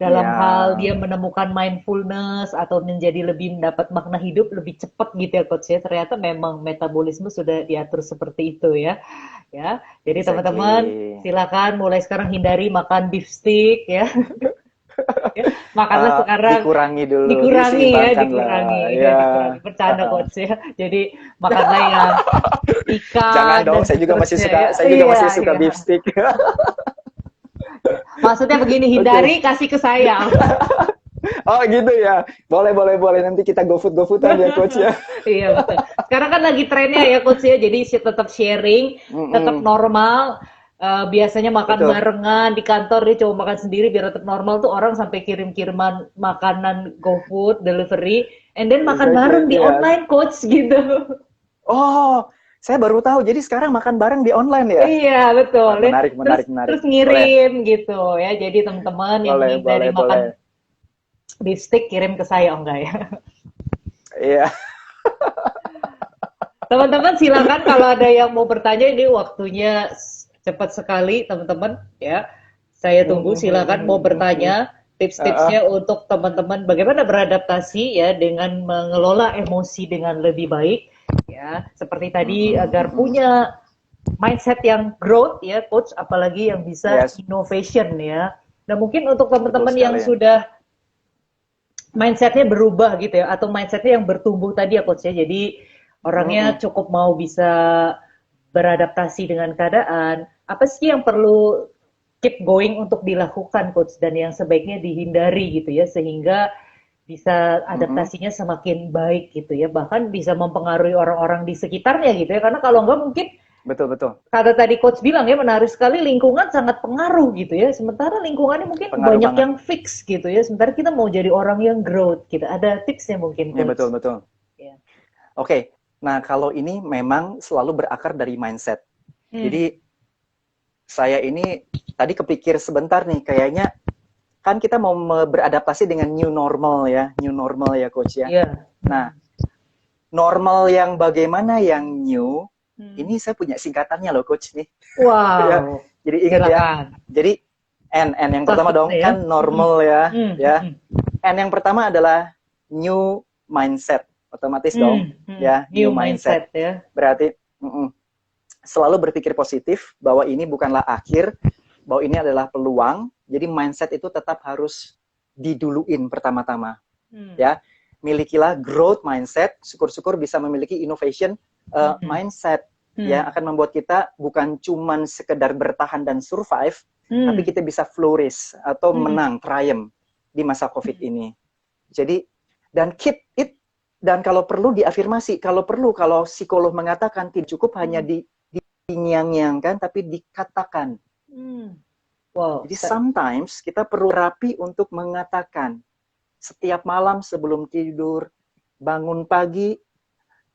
Ya, dalam hal dia menemukan mindfulness atau menjadi lebih mendapat makna hidup lebih cepat gitu ya coach ya. Ternyata memang metabolisme sudah diatur seperti itu ya. Ya, jadi teman-teman exactly. silakan mulai sekarang hindari makan beef stick ya. Ya, makanlah sekarang Dikurangi dulu, dikurangi ya, diseimbangkan lah. dikurangi ya, Ya, dikurangi. Bercanda coach ya. Jadi makanlah yang jangan ikan dong. dan seterusnya ya. Saya juga Iya, masih suka iya. beef stick. Ya. Maksudnya begini, Oke. hindari kasih ke saya. Oh gitu ya. Boleh, boleh, boleh. Nanti kita GoFood-GoFoodan ya coach ya. Iya betul. Sekarang kan lagi trennya ya coach ya, jadi tetap sharing, tetap Mm-mm. normal. Biasanya makan Betul. barengan di kantor dia cuma makan sendiri biar tetap normal tuh orang sampai kirim-kiriman makanan GoFood delivery, and then makan Exactly. bareng di Yes. online coach gitu. Oh, saya baru tahu. Jadi sekarang makan bareng di online ya? Iya betul Wah, ya. menarik, Terus menarik, menarik. terus Boleh, ngirim gitu ya. Jadi teman-teman yang boleh, menghindari boleh, boleh. makan beef stick kirim ke saya, oh enggak ya. Iya. Teman-teman silakan kalau ada yang mau bertanya, ini waktunya cepat sekali teman-teman ya. Saya tunggu silakan mau bertanya tips-tipsnya untuk teman-teman bagaimana beradaptasi ya dengan mengelola emosi dengan lebih baik ya. Seperti tadi agar punya mindset yang growth ya coach, apalagi yang bisa Yes, innovation ya. Nah, mungkin untuk betul teman-teman yang sekali. sudah mindsetnya berubah gitu ya, atau mindsetnya yang bertumbuh tadi ya coach ya. Jadi orangnya Mm-mm. cukup mau bisa beradaptasi dengan keadaan. Apa sih yang perlu keep going untuk dilakukan coach, dan yang sebaiknya dihindari gitu ya, sehingga bisa Mm-mm. adaptasinya semakin baik gitu ya, bahkan bisa mempengaruhi orang-orang di sekitarnya gitu ya, karena kalau enggak mungkin Betul, betul. kata tadi coach bilang ya, menarik sekali, lingkungan sangat pengaruh gitu ya, sementara lingkungannya mungkin Pengaruh banyak banget. yang fix gitu ya, sementara kita mau jadi orang yang growth gitu. Ada tipsnya mungkin Ya, betul, coach betul. ya. Oke. Nah, kalau ini memang selalu berakar dari mindset. Hmm. Jadi, saya ini tadi kepikir sebentar nih, kayaknya kan kita mau beradaptasi dengan new normal ya coach ya. Iya. Nah, Hmm. normal yang bagaimana yang new, Hmm. ini saya punya singkatannya loh coach nih. Ya, Wow, jadi ingat ya. silakan. Jadi N yang pertama Satu dong ya. kan Hmm. normal ya, Hmm. ya. Hmm. N yang pertama adalah new mindset, otomatis dong, Hmm. Hmm. ya new New mindset. mindset ya. Berarti selalu berpikir positif bahwa ini bukanlah akhir, bahwa ini adalah peluang. Jadi mindset itu tetap harus diduluin pertama-tama, Hmm. ya. Milikilah growth mindset, syukur-syukur bisa memiliki innovation Hmm. mindset yang Hmm. akan membuat kita bukan cuman sekedar bertahan dan survive, tapi Hmm. kita bisa flourish atau Hmm. menang, triumph di masa COVID ini. Jadi, dan keep it, dan kalau perlu diafirmasi, kalau perlu, kalau psikolog mengatakan tidak cukup hanya Hmm. dinyang-nyangkan, tapi dikatakan. Hmm. Wow. Jadi sometimes kita perlu terapi untuk mengatakan setiap malam sebelum tidur, bangun pagi,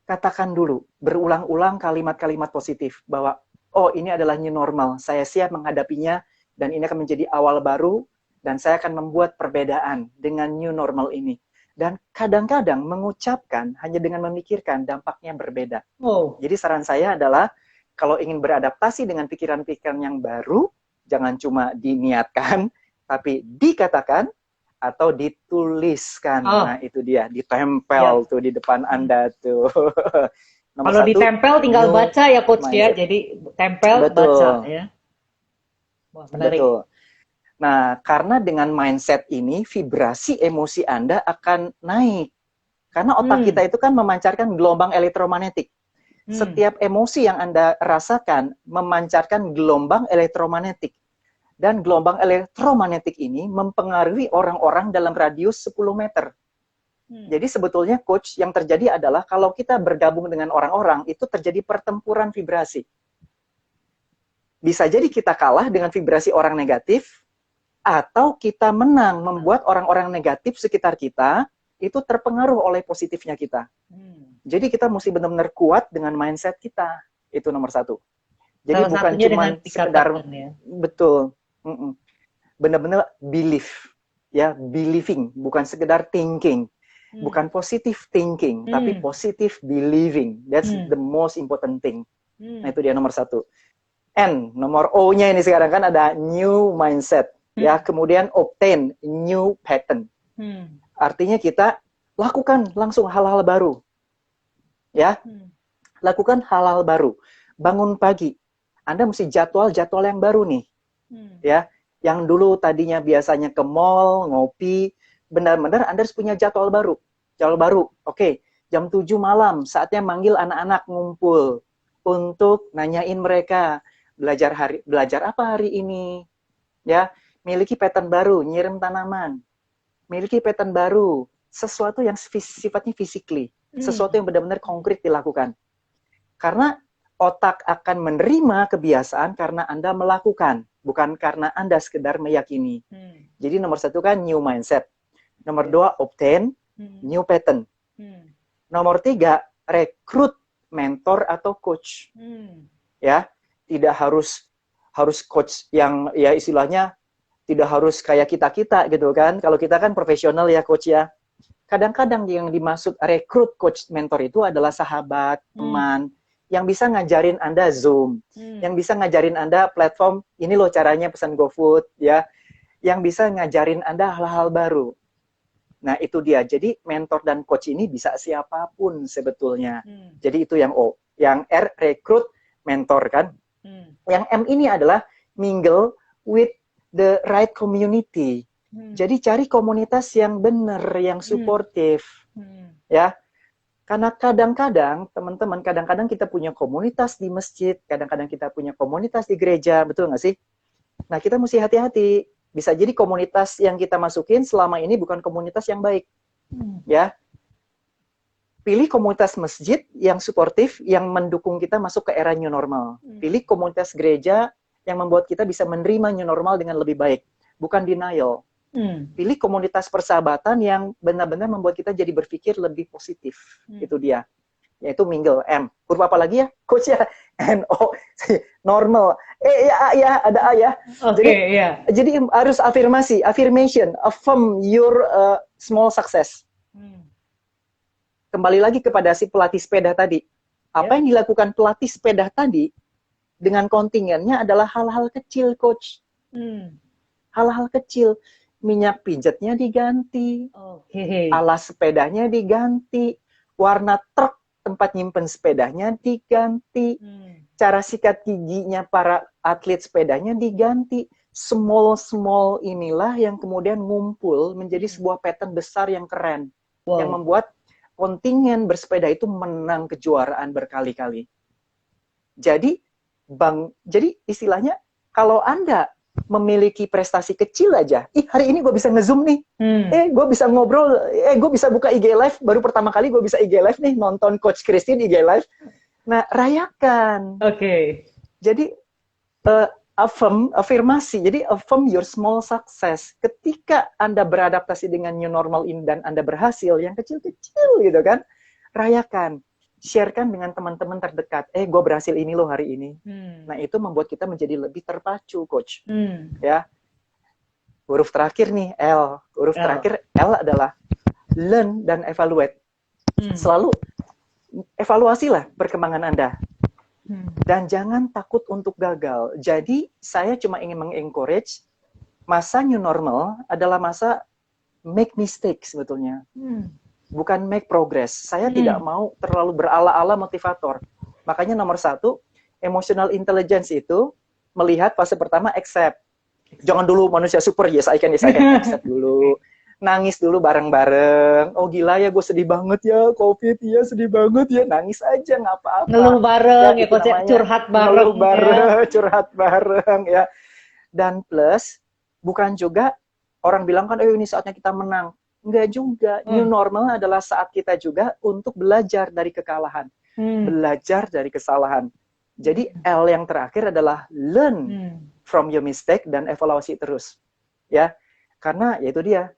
katakan dulu, berulang-ulang kalimat-kalimat positif bahwa oh ini adalah new normal, saya siap menghadapinya dan ini akan menjadi awal baru dan saya akan membuat perbedaan dengan new normal ini. Dan kadang-kadang mengucapkan hanya dengan memikirkan dampaknya berbeda. Oh. Jadi saran saya adalah kalau ingin beradaptasi dengan pikiran-pikiran yang baru, jangan cuma diniatkan, tapi dikatakan atau dituliskan. Oh, Nah, itu dia, ditempel ya. tuh di depan Anda tuh. Nomor Kalau satu, ditempel tinggal new baca ya coach ya. mindset. Jadi tempel baca Betul, ya. Wah, menarik. betul. Nah, karena dengan mindset ini, vibrasi emosi Anda akan naik. Karena otak Hmm. kita itu kan memancarkan gelombang elektromagnetik. Hmm. Setiap emosi yang Anda rasakan memancarkan gelombang elektromagnetik. Dan gelombang elektromagnetik ini mempengaruhi orang-orang dalam radius 10 meter. Hmm. Jadi sebetulnya coach yang terjadi adalah kalau kita bergabung dengan orang-orang itu terjadi pertempuran vibrasi. Bisa jadi kita kalah dengan vibrasi orang negatif atau kita menang membuat orang-orang negatif sekitar kita itu terpengaruh oleh positifnya kita. Hmm. Jadi kita mesti benar-benar kuat dengan mindset kita. Itu nomor satu. Jadi Salah bukan satunya dengan cuman sekedar dikatakan ya. betul. Benar-benar belief. Ya, believing, bukan sekedar thinking. Hmm. Bukan positive thinking, tapi Hmm. positive believing. That's Hmm. the most important thing. Nah, Hmm. itu dia nomor satu. N, nomor O-nya ini sekarang kan ada new mindset. Ya, Hmm. kemudian obtain new pattern. Hmm. Artinya kita lakukan langsung hal-hal baru. Ya, Hmm. lakukan hal-hal baru. Bangun pagi. Anda mesti jadwal-jadwal yang baru nih. Hmm. Ya, yang dulu tadinya biasanya ke mall, ngopi, benar-benar Anda harus punya jadwal baru. Jadwal baru. Oke, jam 7 malam saatnya manggil anak-anak ngumpul untuk nanyain mereka belajar apa hari ini. Ya, miliki pattern baru, nyiram tanaman. Miliki pattern baru, sesuatu yang sifatnya physically, sesuatu Hmm. yang benar-benar konkret dilakukan. Karena otak akan menerima kebiasaan karena Anda melakukan, bukan karena Anda sekedar meyakini. Hmm. Jadi nomor satu kan new mindset. Nomor Ya. dua, obtain Hmm. new pattern. Hmm. Nomor tiga, rekrut mentor atau coach. Hmm. Ya, tidak harus coach yang ya istilahnya tidak harus kayak kita-kita gitu kan. Kalau kita kan profesional ya coach ya. Kadang-kadang yang dimaksud rekrut coach mentor itu adalah sahabat, Hmm. teman, yang bisa ngajarin Anda Zoom, Hmm. yang bisa ngajarin Anda platform, ini loh caranya pesan GoFood, ya, yang bisa ngajarin Anda hal-hal baru. Nah, itu dia. Jadi, mentor dan coach ini bisa siapapun sebetulnya. Hmm. Jadi, itu yang O. Yang R, rekrut mentor kan. Hmm. Yang M ini adalah mingle with the right community. Jadi cari komunitas yang benar, yang suportif. Ya. Karena kadang-kadang, teman-teman, kadang-kadang kita punya komunitas di masjid, kadang-kadang kita punya komunitas di gereja, betul nggak sih? Nah, kita mesti hati-hati. Bisa jadi komunitas yang kita masukin selama ini bukan komunitas yang baik. Ya. Pilih komunitas masjid yang suportif, yang mendukung kita masuk ke era new normal. Pilih komunitas gereja yang membuat kita bisa menerima new normal dengan lebih baik. Bukan denial. Pilih komunitas persahabatan yang benar-benar membuat kita jadi berpikir lebih positif. Itu dia. Yaitu mingle. M. Huruf apa lagi ya? Coach ya? N-O. Normal. Ya, ada A ya. Jadi harus afirmasi. Affirmation. Affirm your small success. Kembali lagi kepada si pelatih sepeda tadi. Apa yang dilakukan pelatih sepeda tadi dengan kontingennya adalah hal-hal kecil, Coach. Hal-hal kecil. Minyak pijatnya diganti, alas sepedanya diganti, warna truk tempat nyimpen sepedanya diganti, cara sikat giginya para atlet sepedanya diganti. Small inilah yang kemudian ngumpul menjadi sebuah pattern besar yang keren, yang membuat kontingen bersepeda itu menang kejuaraan berkali-kali. Jadi istilahnya kalau Anda memiliki prestasi kecil aja, hari ini gue bisa nge-zoom nih, gue bisa ngobrol, gue bisa buka IG Live, baru pertama kali gue bisa IG Live nih, nonton Coach Christine IG Live. Nah, rayakan. Jadi, afirmasi, jadi affirm your small success. Ketika Anda beradaptasi dengan new normal ini dan Anda berhasil, yang kecil-kecil gitu kan, rayakan. Sharekan dengan teman-teman terdekat. Gue berhasil ini loh hari ini. Nah, itu membuat kita menjadi lebih terpacu, Coach. Ya. Huruf terakhir nih, L. Huruf terakhir L adalah learn dan evaluate. Selalu evaluasilah perkembangan Anda. Dan jangan takut untuk gagal. Jadi, saya cuma ingin meng-encourage masa new normal adalah masa make mistakes sebetulnya. Bukan make progress. Saya tidak mau terlalu berala-ala motivator. Makanya nomor 1, emotional intelligence itu melihat fase pertama accept. Jangan dulu manusia super, yes I can, accept dulu. Nangis dulu bareng-bareng. Oh gila ya, gue sedih banget ya, COVID ya, sedih banget ya. Nangis aja, nggak apa-apa. Ngeluh bareng ya, Coach, curhat bareng. Ngeluh bareng, curhat bareng ya. Dan plus, bukan juga orang bilang kan, ini saatnya kita menang. Enggak juga. New normal adalah saat kita juga untuk belajar dari kekalahan. Belajar dari kesalahan. Jadi L yang terakhir adalah learn from your mistake dan evaluasi terus. Ya. Karena yaitu dia.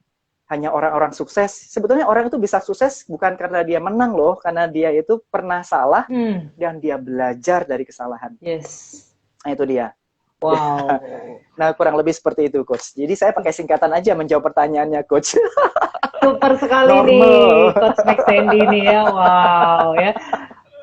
Hanya orang-orang sukses. Sebetulnya orang itu bisa sukses bukan karena dia menang loh, karena dia itu pernah salah dan dia belajar dari kesalahan. Nah, itu dia. Wow. Nah, kurang lebih seperti itu, Coach. Jadi saya pakai singkatan aja menjawab pertanyaannya, Coach. Super sekali nih, Coach Max Sandy nih ya. Wow ya.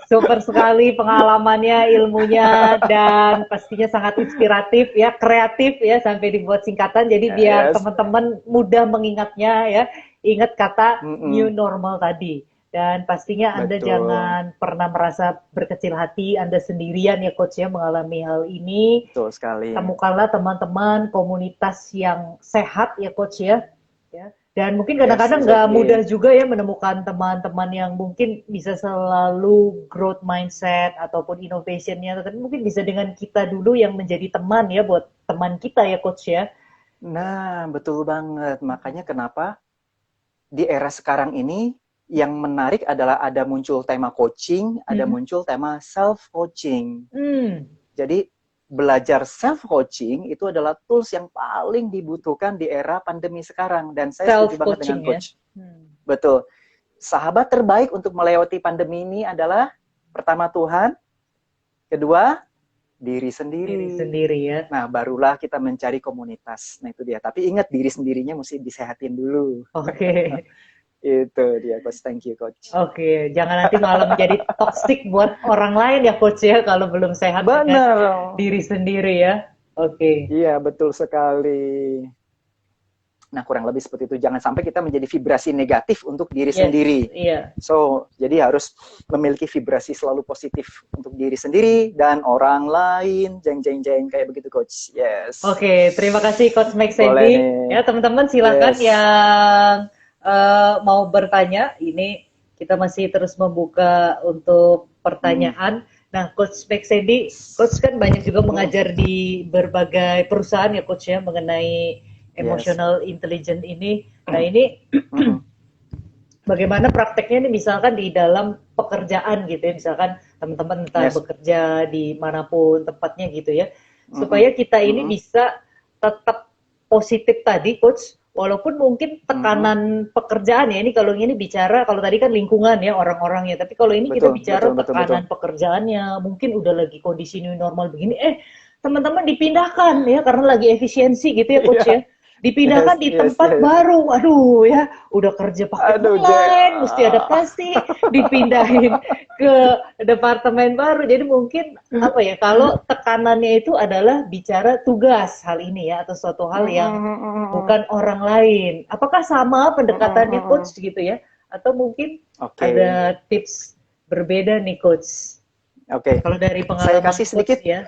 Super sekali pengalamannya, ilmunya, dan pastinya sangat inspiratif ya, kreatif ya, sampai dibuat singkatan. Jadi biar teman-teman mudah mengingatnya ya. Ingat kata new normal tadi. Dan pastinya Anda jangan pernah merasa berkecil hati, Anda sendirian ya Coach ya mengalami hal ini. Betul sekali. Temukanlah teman-teman, komunitas yang sehat ya Coach ya. Dan mungkin kadang-kadang nggak mudah juga ya menemukan teman-teman yang mungkin bisa selalu growth mindset ataupun innovation-nya. Tapi mungkin bisa dengan kita dulu yang menjadi teman ya buat teman kita ya Coach ya. Nah, betul banget. Makanya kenapa di era sekarang ini yang menarik adalah ada muncul tema coaching, ada muncul tema self-coaching. Jadi belajar self-coaching itu adalah tools yang paling dibutuhkan di era pandemi sekarang. Dan saya setuju banget dengan Coach. Betul. Sahabat terbaik untuk melewati pandemi ini adalah pertama Tuhan, kedua diri sendiri. Diri sendiri ya. Nah, barulah kita mencari komunitas. Nah, itu dia. Tapi ingat, diri sendirinya mesti disehatin dulu. Oke. Itu dia, Coach. Thank you, Coach. Oke, jangan nanti malah menjadi toxic buat orang lain ya, Coach ya, kalau belum sehat dengan diri sendiri ya. Oke. Iya, betul sekali. Nah, kurang lebih seperti itu. Jangan sampai kita menjadi vibrasi negatif untuk diri Yes, sendiri. iya. So, jadi harus memiliki vibrasi selalu positif untuk diri sendiri dan orang lain. Jeng, jeng, jeng. Kayak begitu, Coach. Yes. Oke, terima kasih Coach Max Boleh Sandy. nih. Ya, teman-teman silakan Yes. yang mau bertanya. Ini kita masih terus membuka untuk pertanyaan. Nah, Coach Max Sandy, Coach kan banyak juga mengajar di berbagai perusahaan ya, Coach ya, mengenai emotional intelligence ini. Nah, ini bagaimana prakteknya ini misalkan di dalam pekerjaan gitu ya, misalkan teman-teman entah bekerja di manapun tempatnya gitu ya, supaya kita ini bisa tetap positif tadi, Coach, walaupun mungkin tekanan pekerjaan ya, ini kalau ini bicara, kalau tadi kan lingkungan ya orang-orangnya, tapi kalau ini kita bicara tekanan pekerjaannya, mungkin udah lagi kondisi new normal begini, teman-teman dipindahkan ya, karena lagi efisiensi gitu ya, Coach ya, dipindahkan di tempat baru, aduh ya, udah kerja pakai online, mesti adaptasi, dipindahin ke departemen baru, jadi mungkin apa ya, kalau tekanannya itu adalah bicara tugas hal ini ya, atau suatu hal yang bukan orang lain, apakah sama pendekatannya Coach gitu ya, atau mungkin ada tips berbeda nih Coach? Kalau dari pengalaman saya kasih sedikit Coach, ya,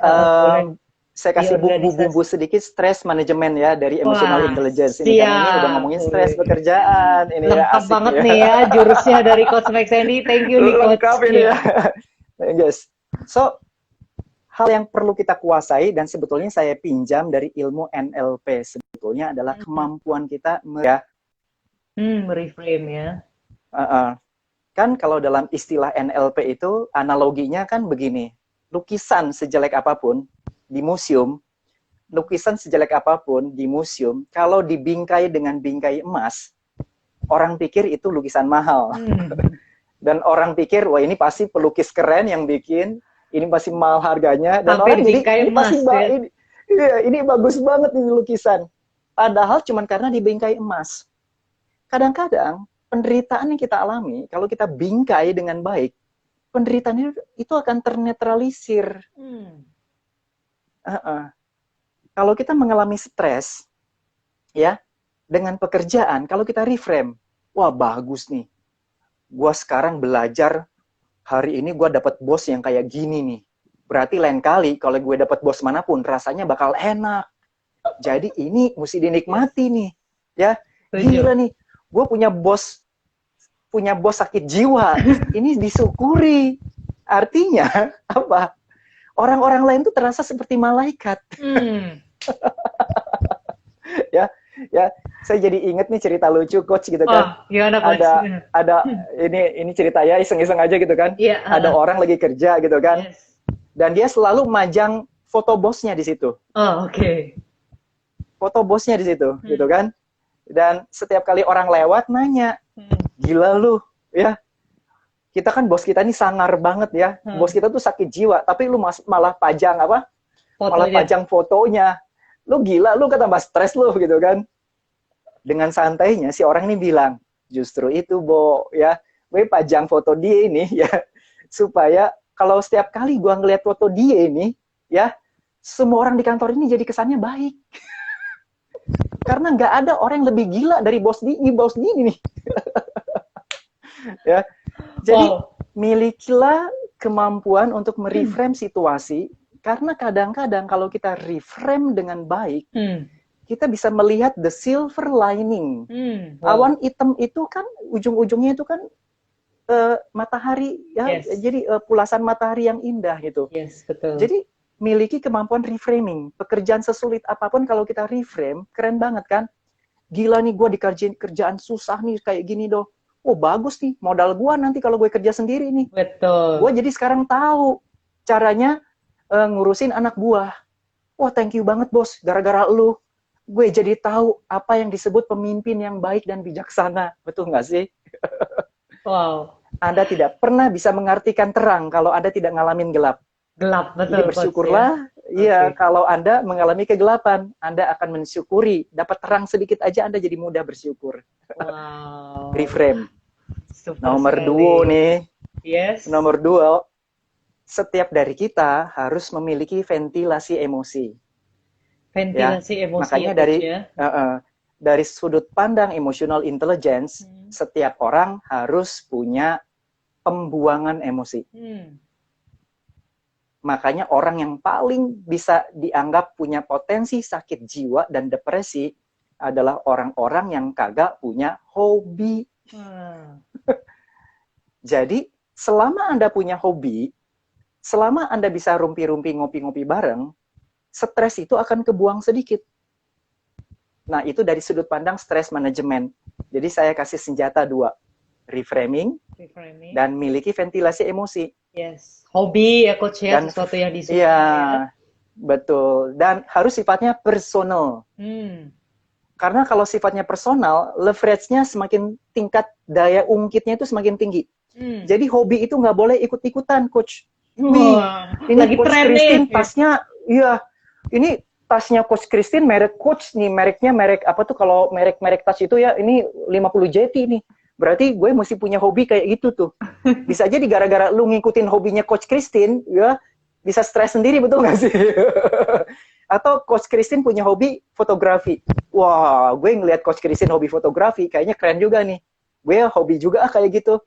saya kasih bumbu-bumbu sedikit stress management ya dari emotional intelligence ini, karena ini udah ngomongin stres pekerjaan ini. Lengkap ya, banget nih ya jurusnya dari Coach Max Sandy. Thank you nih Coach. Lengkap ini ya. Yes. So, hal yang perlu kita kuasai dan sebetulnya saya pinjam dari ilmu NLP sebetulnya adalah kemampuan kita mereframe ya. Kan kalau dalam istilah NLP itu analoginya kan begini, lukisan sejelek apapun di museum, kalau dibingkai dengan bingkai emas, orang pikir itu lukisan mahal. Dan orang pikir, wah ini pasti pelukis keren yang bikin, ini pasti mahal harganya, dan orang jadi, ini bagus banget ini lukisan. Padahal cuma karena dibingkai emas. Kadang-kadang penderitaan yang kita alami, kalau kita bingkai dengan baik, penderitaan itu akan ternetralisir. Kalau kita mengalami stres, ya, dengan pekerjaan, kalau kita reframe, wah bagus nih, gue sekarang belajar, hari ini gue dapat bos yang kayak gini nih, berarti lain kali kalau gue dapat bos manapun, rasanya bakal enak. Jadi ini mesti dinikmati nih, ya. Gila nih, gue punya bos sakit jiwa, ini disyukuri. Artinya apa? Orang-orang lain tuh terasa seperti malaikat. ya, saya jadi inget nih cerita lucu Coach gitu kan. Gimana, Coach? Ada ini cerita ya iseng-iseng aja gitu kan. Ada orang lagi kerja gitu kan. Dan dia selalu majang foto bosnya di situ. Foto bosnya di situ, gitu kan. Dan setiap kali orang lewat nanya, gila lu, ya. Kita kan bos kita ini sangar banget ya. Bos kita tuh sakit jiwa, tapi lu malah pajang apa? Malah pajang fotonya. Lu gila, lu kata tambah stres lu gitu kan. Dengan santainya si orang ini bilang, justru itu Bo, ya. Gue pajang foto dia ini ya, supaya kalau setiap kali gue ngeliat foto dia ini, ya, semua orang di kantor ini jadi kesannya baik. Karena nggak ada orang yang lebih gila dari bos ini nih. Ya. Jadi milikilah kemampuan untuk mereframe situasi, karena kadang-kadang kalau kita reframe dengan baik, kita bisa melihat the silver lining. Awan hitam itu kan ujung-ujungnya itu kan matahari ya, jadi pulasan matahari yang indah gitu. Betul. Jadi miliki kemampuan reframing. Pekerjaan sesulit apapun kalau kita reframe, keren banget kan? Gila nih gue dikerjain kerjaan susah nih kayak gini doh. Oh bagus nih, modal gue nanti kalau gue kerja sendiri nih. Betul. Gue jadi sekarang tahu caranya ngurusin anak buah. Wah thank you banget bos, gara-gara lu. Gue jadi tahu apa yang disebut pemimpin yang baik dan bijaksana. Betul nggak sih? Wow. Anda tidak pernah bisa mengartikan terang kalau Anda tidak ngalamin gelap. Gelap, betul. Jadi bersyukurlah, iya, kalau Anda mengalami kegelapan, Anda akan mensyukuri. Dapat terang sedikit aja, Anda jadi mudah bersyukur. Wow. Reframe. Super Nomor sekali. 2 nih. Yes. Nomor 2, setiap dari kita harus memiliki ventilasi emosi. Ventilasi emosi makanya ya, dari ya? dari sudut pandang emotional intelligence, setiap orang harus punya pembuangan emosi. Makanya orang yang paling bisa dianggap punya potensi sakit jiwa dan depresi adalah orang-orang yang kagak punya hobi. Jadi, selama Anda punya hobi, selama Anda bisa rumpi-rumpi, ngopi-ngopi bareng, stres itu akan kebuang sedikit. Nah, itu dari sudut pandang stress management. Jadi, saya kasih senjata 2. Reframing, dan miliki ventilasi emosi. Yes. Hobi ya Coach ya, Dan, sesuatu yang disukai. Iya, betul. Dan harus sifatnya personal. Karena kalau sifatnya personal, leverage-nya semakin tingkat daya ungkitnya itu semakin tinggi. Jadi hobi itu nggak boleh ikut-ikutan, Coach. Nih, ini lagi Coach tren Christine nih. tasnya, iya, ini tasnya Coach Christine merek Coach nih, mereknya merek apa tuh kalau merek-merek tas itu ya, ini 50 JT nih. Berarti gue mesti punya hobi kayak gitu tuh. Bisa jadi gara-gara lu ngikutin hobinya Coach Christine, ya bisa stres sendiri, betul nggak sih? Atau Coach Christine punya hobi fotografi. Wah, gue ngeliat Coach Christine hobi fotografi, kayaknya keren juga nih. Gue hobi juga kayak gitu.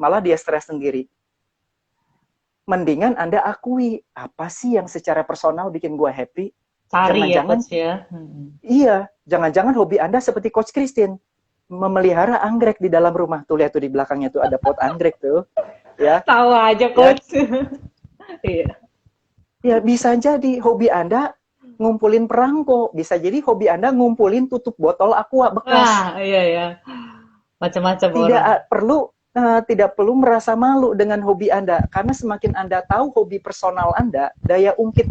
Malah dia stres sendiri. Mendingan Anda akui, apa sih yang secara personal bikin gue happy? Cari ya Coach ya. Iya, jangan-jangan hobi Anda seperti Coach Christine. Memelihara anggrek di dalam rumah. Tuh lihat tuh di belakangnya tuh ada pot anggrek tuh. Ya. Tahu aja Coach. Iya. Ya bisa jadi hobi Anda ngumpulin perangko. Bisa jadi hobi Anda ngumpulin tutup botol aqua bekas. Iya ya. Macam-macam orang. Tidak perlu merasa malu dengan hobi Anda. Karena semakin Anda tahu hobi personal Anda, daya ungkit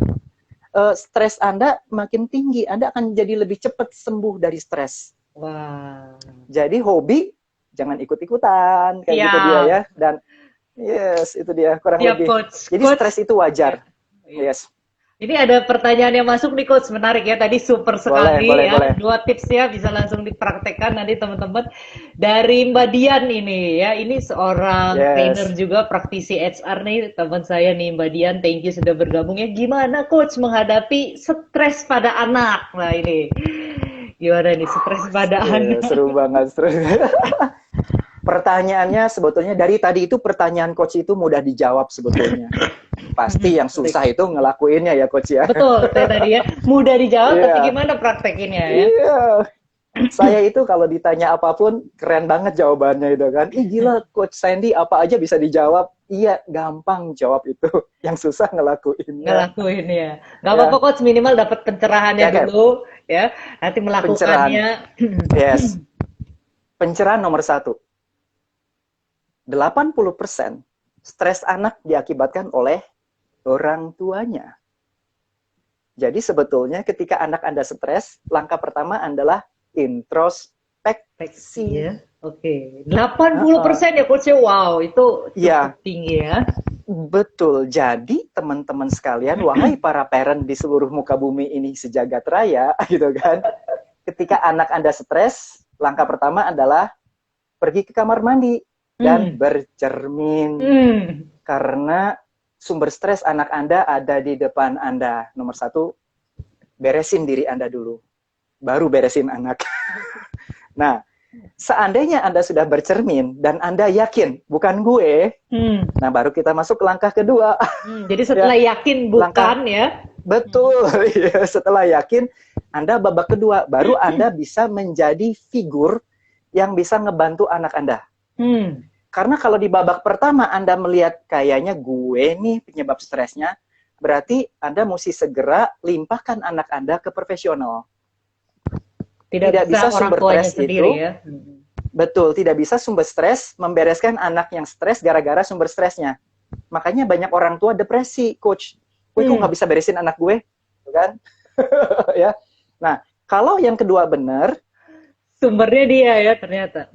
stres Anda makin tinggi. Anda akan jadi lebih cepat sembuh dari stres. Wah. Jadi hobi jangan ikut-ikutan kayak gitu dia ya. Dan yes, itu dia kurang lebih. Coach. Jadi stres itu wajar. Yes. Ini ada pertanyaan yang masuk nih Coach, menarik ya. Tadi super sekali boleh. 2 tips ya, bisa langsung dipraktekkan nanti teman-teman. Dari Mbak Dian ini ya, ini seorang trainer juga, praktisi HR nih, teman saya nih Mbak Dian. Thank you sudah bergabung ya. Gimana Coach menghadapi stres pada anak? Nah ini, gimana nih stres pada anak? Seru banget, seru. Pertanyaannya sebetulnya dari tadi itu pertanyaan Coach itu mudah dijawab sebetulnya. Pasti yang susah itu ngelakuinnya ya Coach ya. Betul, tadi ya. Mudah dijawab, tapi gimana praktekinnya ya? Iya. Saya itu kalau ditanya apapun, keren banget jawabannya itu kan. Ih gila Coach Sandy, apa aja bisa dijawab. Iya, gampang jawab itu. Yang susah ngelakuinnya. Ngelakuinnya. Gak apa-apa Coach, minimal dapat pencerahannya dulu. Ya, nanti melakukannya. Yes. Pencerahan nomor 1. 80% stres anak diakibatkan oleh orang tuanya. Jadi sebetulnya ketika anak Anda stres, langkah pertama adalah introspeksi. Ya. Oke. 80% ya Coach, wow, itu cukup tinggi ya. Betul. Jadi teman-teman sekalian, wahai para parent di seluruh muka bumi ini sejagat raya, gitu kan. Ketika anak Anda stres, langkah pertama adalah pergi ke kamar mandi dan bercermin. Karena sumber stres anak Anda ada di depan Anda. Nomor 1, beresin diri Anda dulu. Baru beresin anak. Nah, seandainya Anda sudah bercermin dan Anda yakin, bukan gue, nah baru kita masuk ke langkah kedua. Jadi setelah yakin bukan ya? Betul, ya, setelah yakin, Anda babak kedua, baru Anda bisa menjadi figur yang bisa ngebantu anak Anda. Karena kalau di babak pertama Anda melihat kayaknya gue nih penyebab stresnya, berarti Anda mesti segera limpahkan anak Anda ke profesional. Tidak bisa sumber stres itu. Ya? Betul, tidak bisa sumber stres membereskan anak yang stres gara-gara sumber stresnya. Makanya banyak orang tua depresi, Coach. Gue kok nggak bisa beresin anak gue, kan? Ya. Nah, kalau yang kedua benar, sumbernya dia ya ternyata.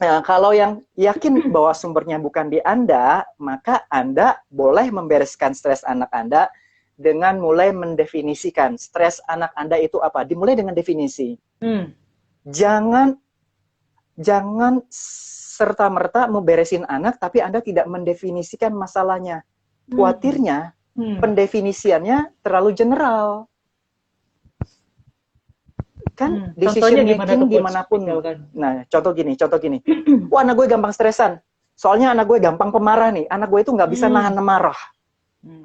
Nah, kalau yang yakin bahwa sumbernya bukan di Anda, maka Anda boleh membereskan stres anak Anda dengan mulai mendefinisikan stres anak Anda itu apa. Dimulai dengan definisi. Jangan serta-merta memberesin anak, tapi Anda tidak mendefinisikan masalahnya. Khawatirnya, pendefinisiannya terlalu general. Kan Contohnya decision gimana making tuh coach? dimanapun. Misalkan. Nah, contoh gini. Wah, anak gue gampang stresan. Soalnya anak gue gampang pemarah nih. Anak gue itu nggak bisa nahan marah.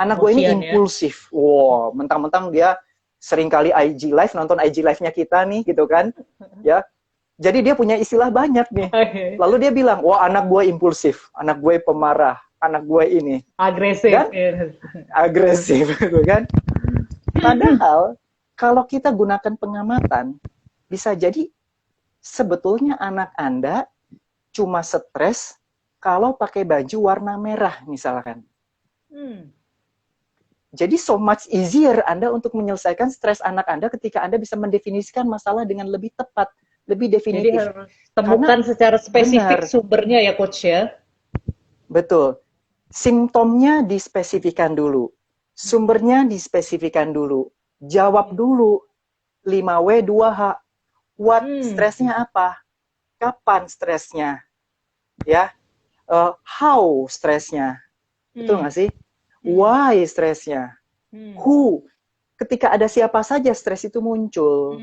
Anak gue ini Emosian ya. impulsif. Wow, mentang-mentang dia sering kali IG live, nonton IG live-nya kita nih, gitu kan. Ya, jadi dia punya istilah banyak nih. Lalu dia bilang, wah anak gue impulsif, anak gue pemarah, anak gue ini. Agresif. Dan agresif, gitu kan. Padahal, kalau kita gunakan pengamatan, bisa jadi sebetulnya anak Anda cuma stres kalau pakai baju warna merah, misalkan. Jadi so much easier Anda untuk menyelesaikan stres anak Anda ketika Anda bisa mendefinisikan masalah dengan lebih tepat, lebih definitif. Jadi harus temukan secara spesifik sumbernya ya coach ya. Betul. Simptomnya dispesifikan dulu. Sumbernya dispesifikan dulu. Jawab dulu. 5W 2H. What stresnya apa? Kapan stresnya? Ya. How stresnya? Betul nggak sih? Why stresnya? Who? Ketika ada siapa saja stres itu muncul.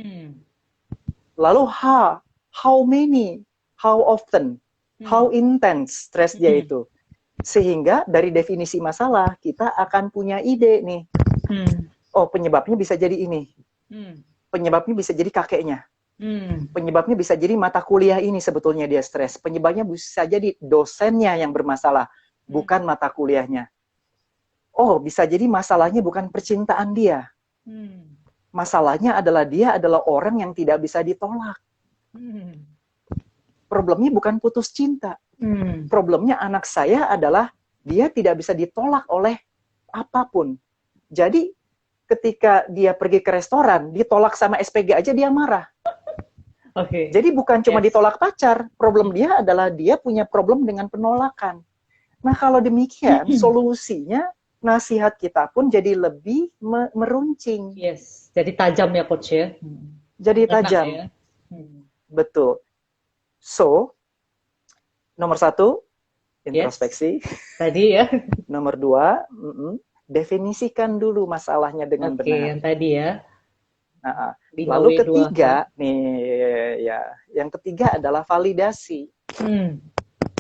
Lalu how many? How often? How intense stres dia itu? Sehingga dari definisi masalah kita akan punya ide nih. Oh, penyebabnya bisa jadi ini. Penyebabnya bisa jadi kakeknya. Penyebabnya bisa jadi mata kuliah ini sebetulnya dia stres. Penyebabnya bisa jadi dosennya yang bermasalah, bukan mata kuliahnya. Oh, bisa jadi masalahnya bukan percintaan dia. Masalahnya adalah dia adalah orang yang tidak bisa ditolak. Problemnya bukan putus cinta. Problemnya anak saya adalah dia tidak bisa ditolak oleh apapun. Jadi ketika dia pergi ke restoran, ditolak sama SPG aja dia marah. Jadi bukan cuma ditolak pacar, problem dia adalah dia punya problem dengan penolakan. Nah kalau demikian, solusinya nasihat kita pun jadi lebih meruncing. Yes, jadi tajam ya coach ya. Jadi tajam. Ya? Betul. So, nomor 1, introspeksi. Tadi ya. Nomor 2, definisikan dulu masalahnya dengan benar. Oke, yang tadi ya. Lalu ketiga, yang ketiga adalah validasi.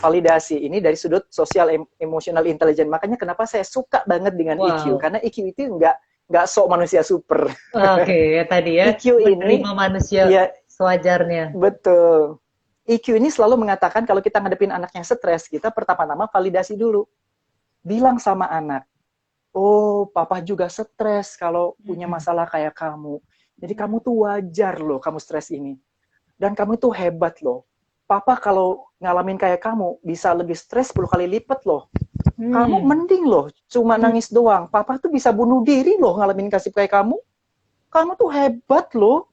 Validasi ini dari sudut sosial emotional intelligence. Makanya kenapa saya suka banget dengan EQ, karena EQ itu nggak sok manusia super. Oke, ya tadi ya. EQ ini manusia sewajarnya. Betul. EQ ini selalu mengatakan kalau kita ngadepin anak yang stres, kita pertama-tama validasi dulu. Bilang sama anak, oh papa juga stres kalau punya masalah kayak kamu. Jadi kamu tuh wajar loh kamu stres ini. Dan kamu tuh hebat loh. Papa kalau ngalamin kayak kamu bisa lebih stres 10 kali lipat loh. Kamu mending loh cuma nangis doang. Papa tuh bisa bunuh diri loh ngalamin kasih kayak kamu. Kamu tuh hebat loh.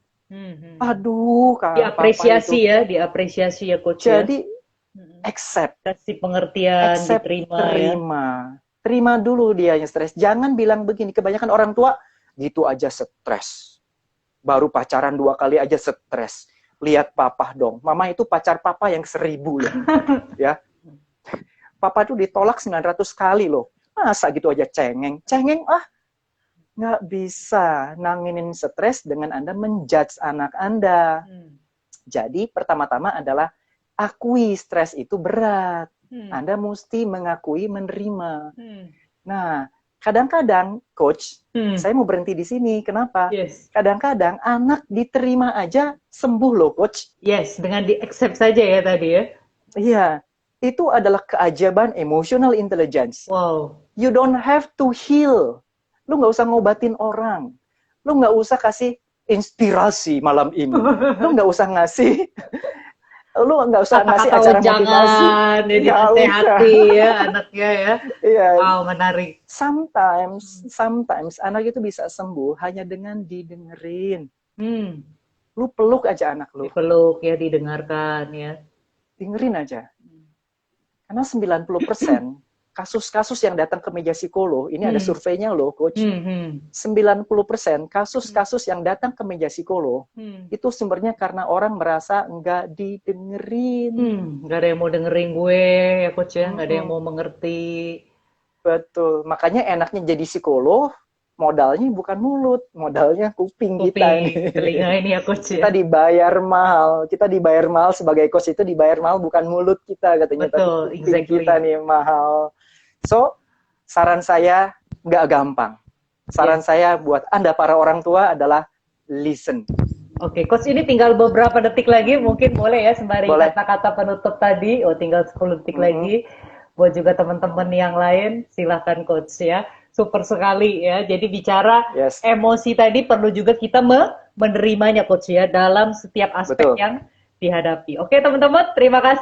Aduh, diapresiasi ya, diapresiasi ya coach. Jadi accept, kasih pengertian, accept, terima. Terima dulu dia yang stres. Jangan bilang begini, kebanyakan orang tua gitu aja stres. Baru pacaran 2 kali aja stres. Lihat papa dong. Mama itu pacar papa yang 1000 loh. Ya. Papa tuh ditolak 900 kali loh. Masa gitu aja cengeng? Cengeng nggak bisa nanginin stres dengan Anda menjudge anak Anda. Jadi pertama-tama adalah akui stres itu berat. Anda mesti mengakui, menerima. Nah, kadang-kadang, coach, saya mau berhenti di sini. Kenapa? Kadang-kadang anak diterima aja sembuh loh, coach. Yes, dengan di-accept saja ya tadi ya. Iya, itu adalah keajaiban emotional intelligence. Wow. You don't have to heal. Lu nggak usah ngobatin orang. Lu nggak usah kasih inspirasi malam ini. Lu nggak usah ngasih kata-kata acara motivasi. Jadi hati-hati ya anaknya ya. Iya. Wow, menarik. Sometimes anak itu bisa sembuh hanya dengan didengerin. Lu peluk aja anak lu. Dipeluk ya, didengarkan ya. Dengerin aja. Karena 90% kasus-kasus yang datang ke meja psikolog, ini ada surveinya loh, coach. 90% kasus-kasus yang datang ke meja psikolog, itu sumbernya karena orang merasa nggak didengerin. Nggak ada yang mau dengerin gue, ya coach ya, nggak ada yang mau mengerti. Betul, makanya enaknya jadi psikolog, modalnya bukan mulut, modalnya kuping kita ini. Telinga ini ya coach ya. Kita dibayar mahal sebagai coach itu dibayar mahal bukan mulut kita katanya, Betul, tapi kuping exactly. kita nih mahal. So, saran saya nggak gampang. Saran saya buat Anda para orang tua adalah listen. Oke, coach ini tinggal beberapa detik lagi, mungkin boleh ya sembari kata-kata penutup tadi. Oh, tinggal 10 detik lagi. Buat juga teman-teman yang lain, silahkan coach ya. Super sekali ya. Jadi bicara emosi tadi perlu juga kita menerimanya coach ya dalam setiap aspek yang dihadapi. Oke teman-teman, terima kasih.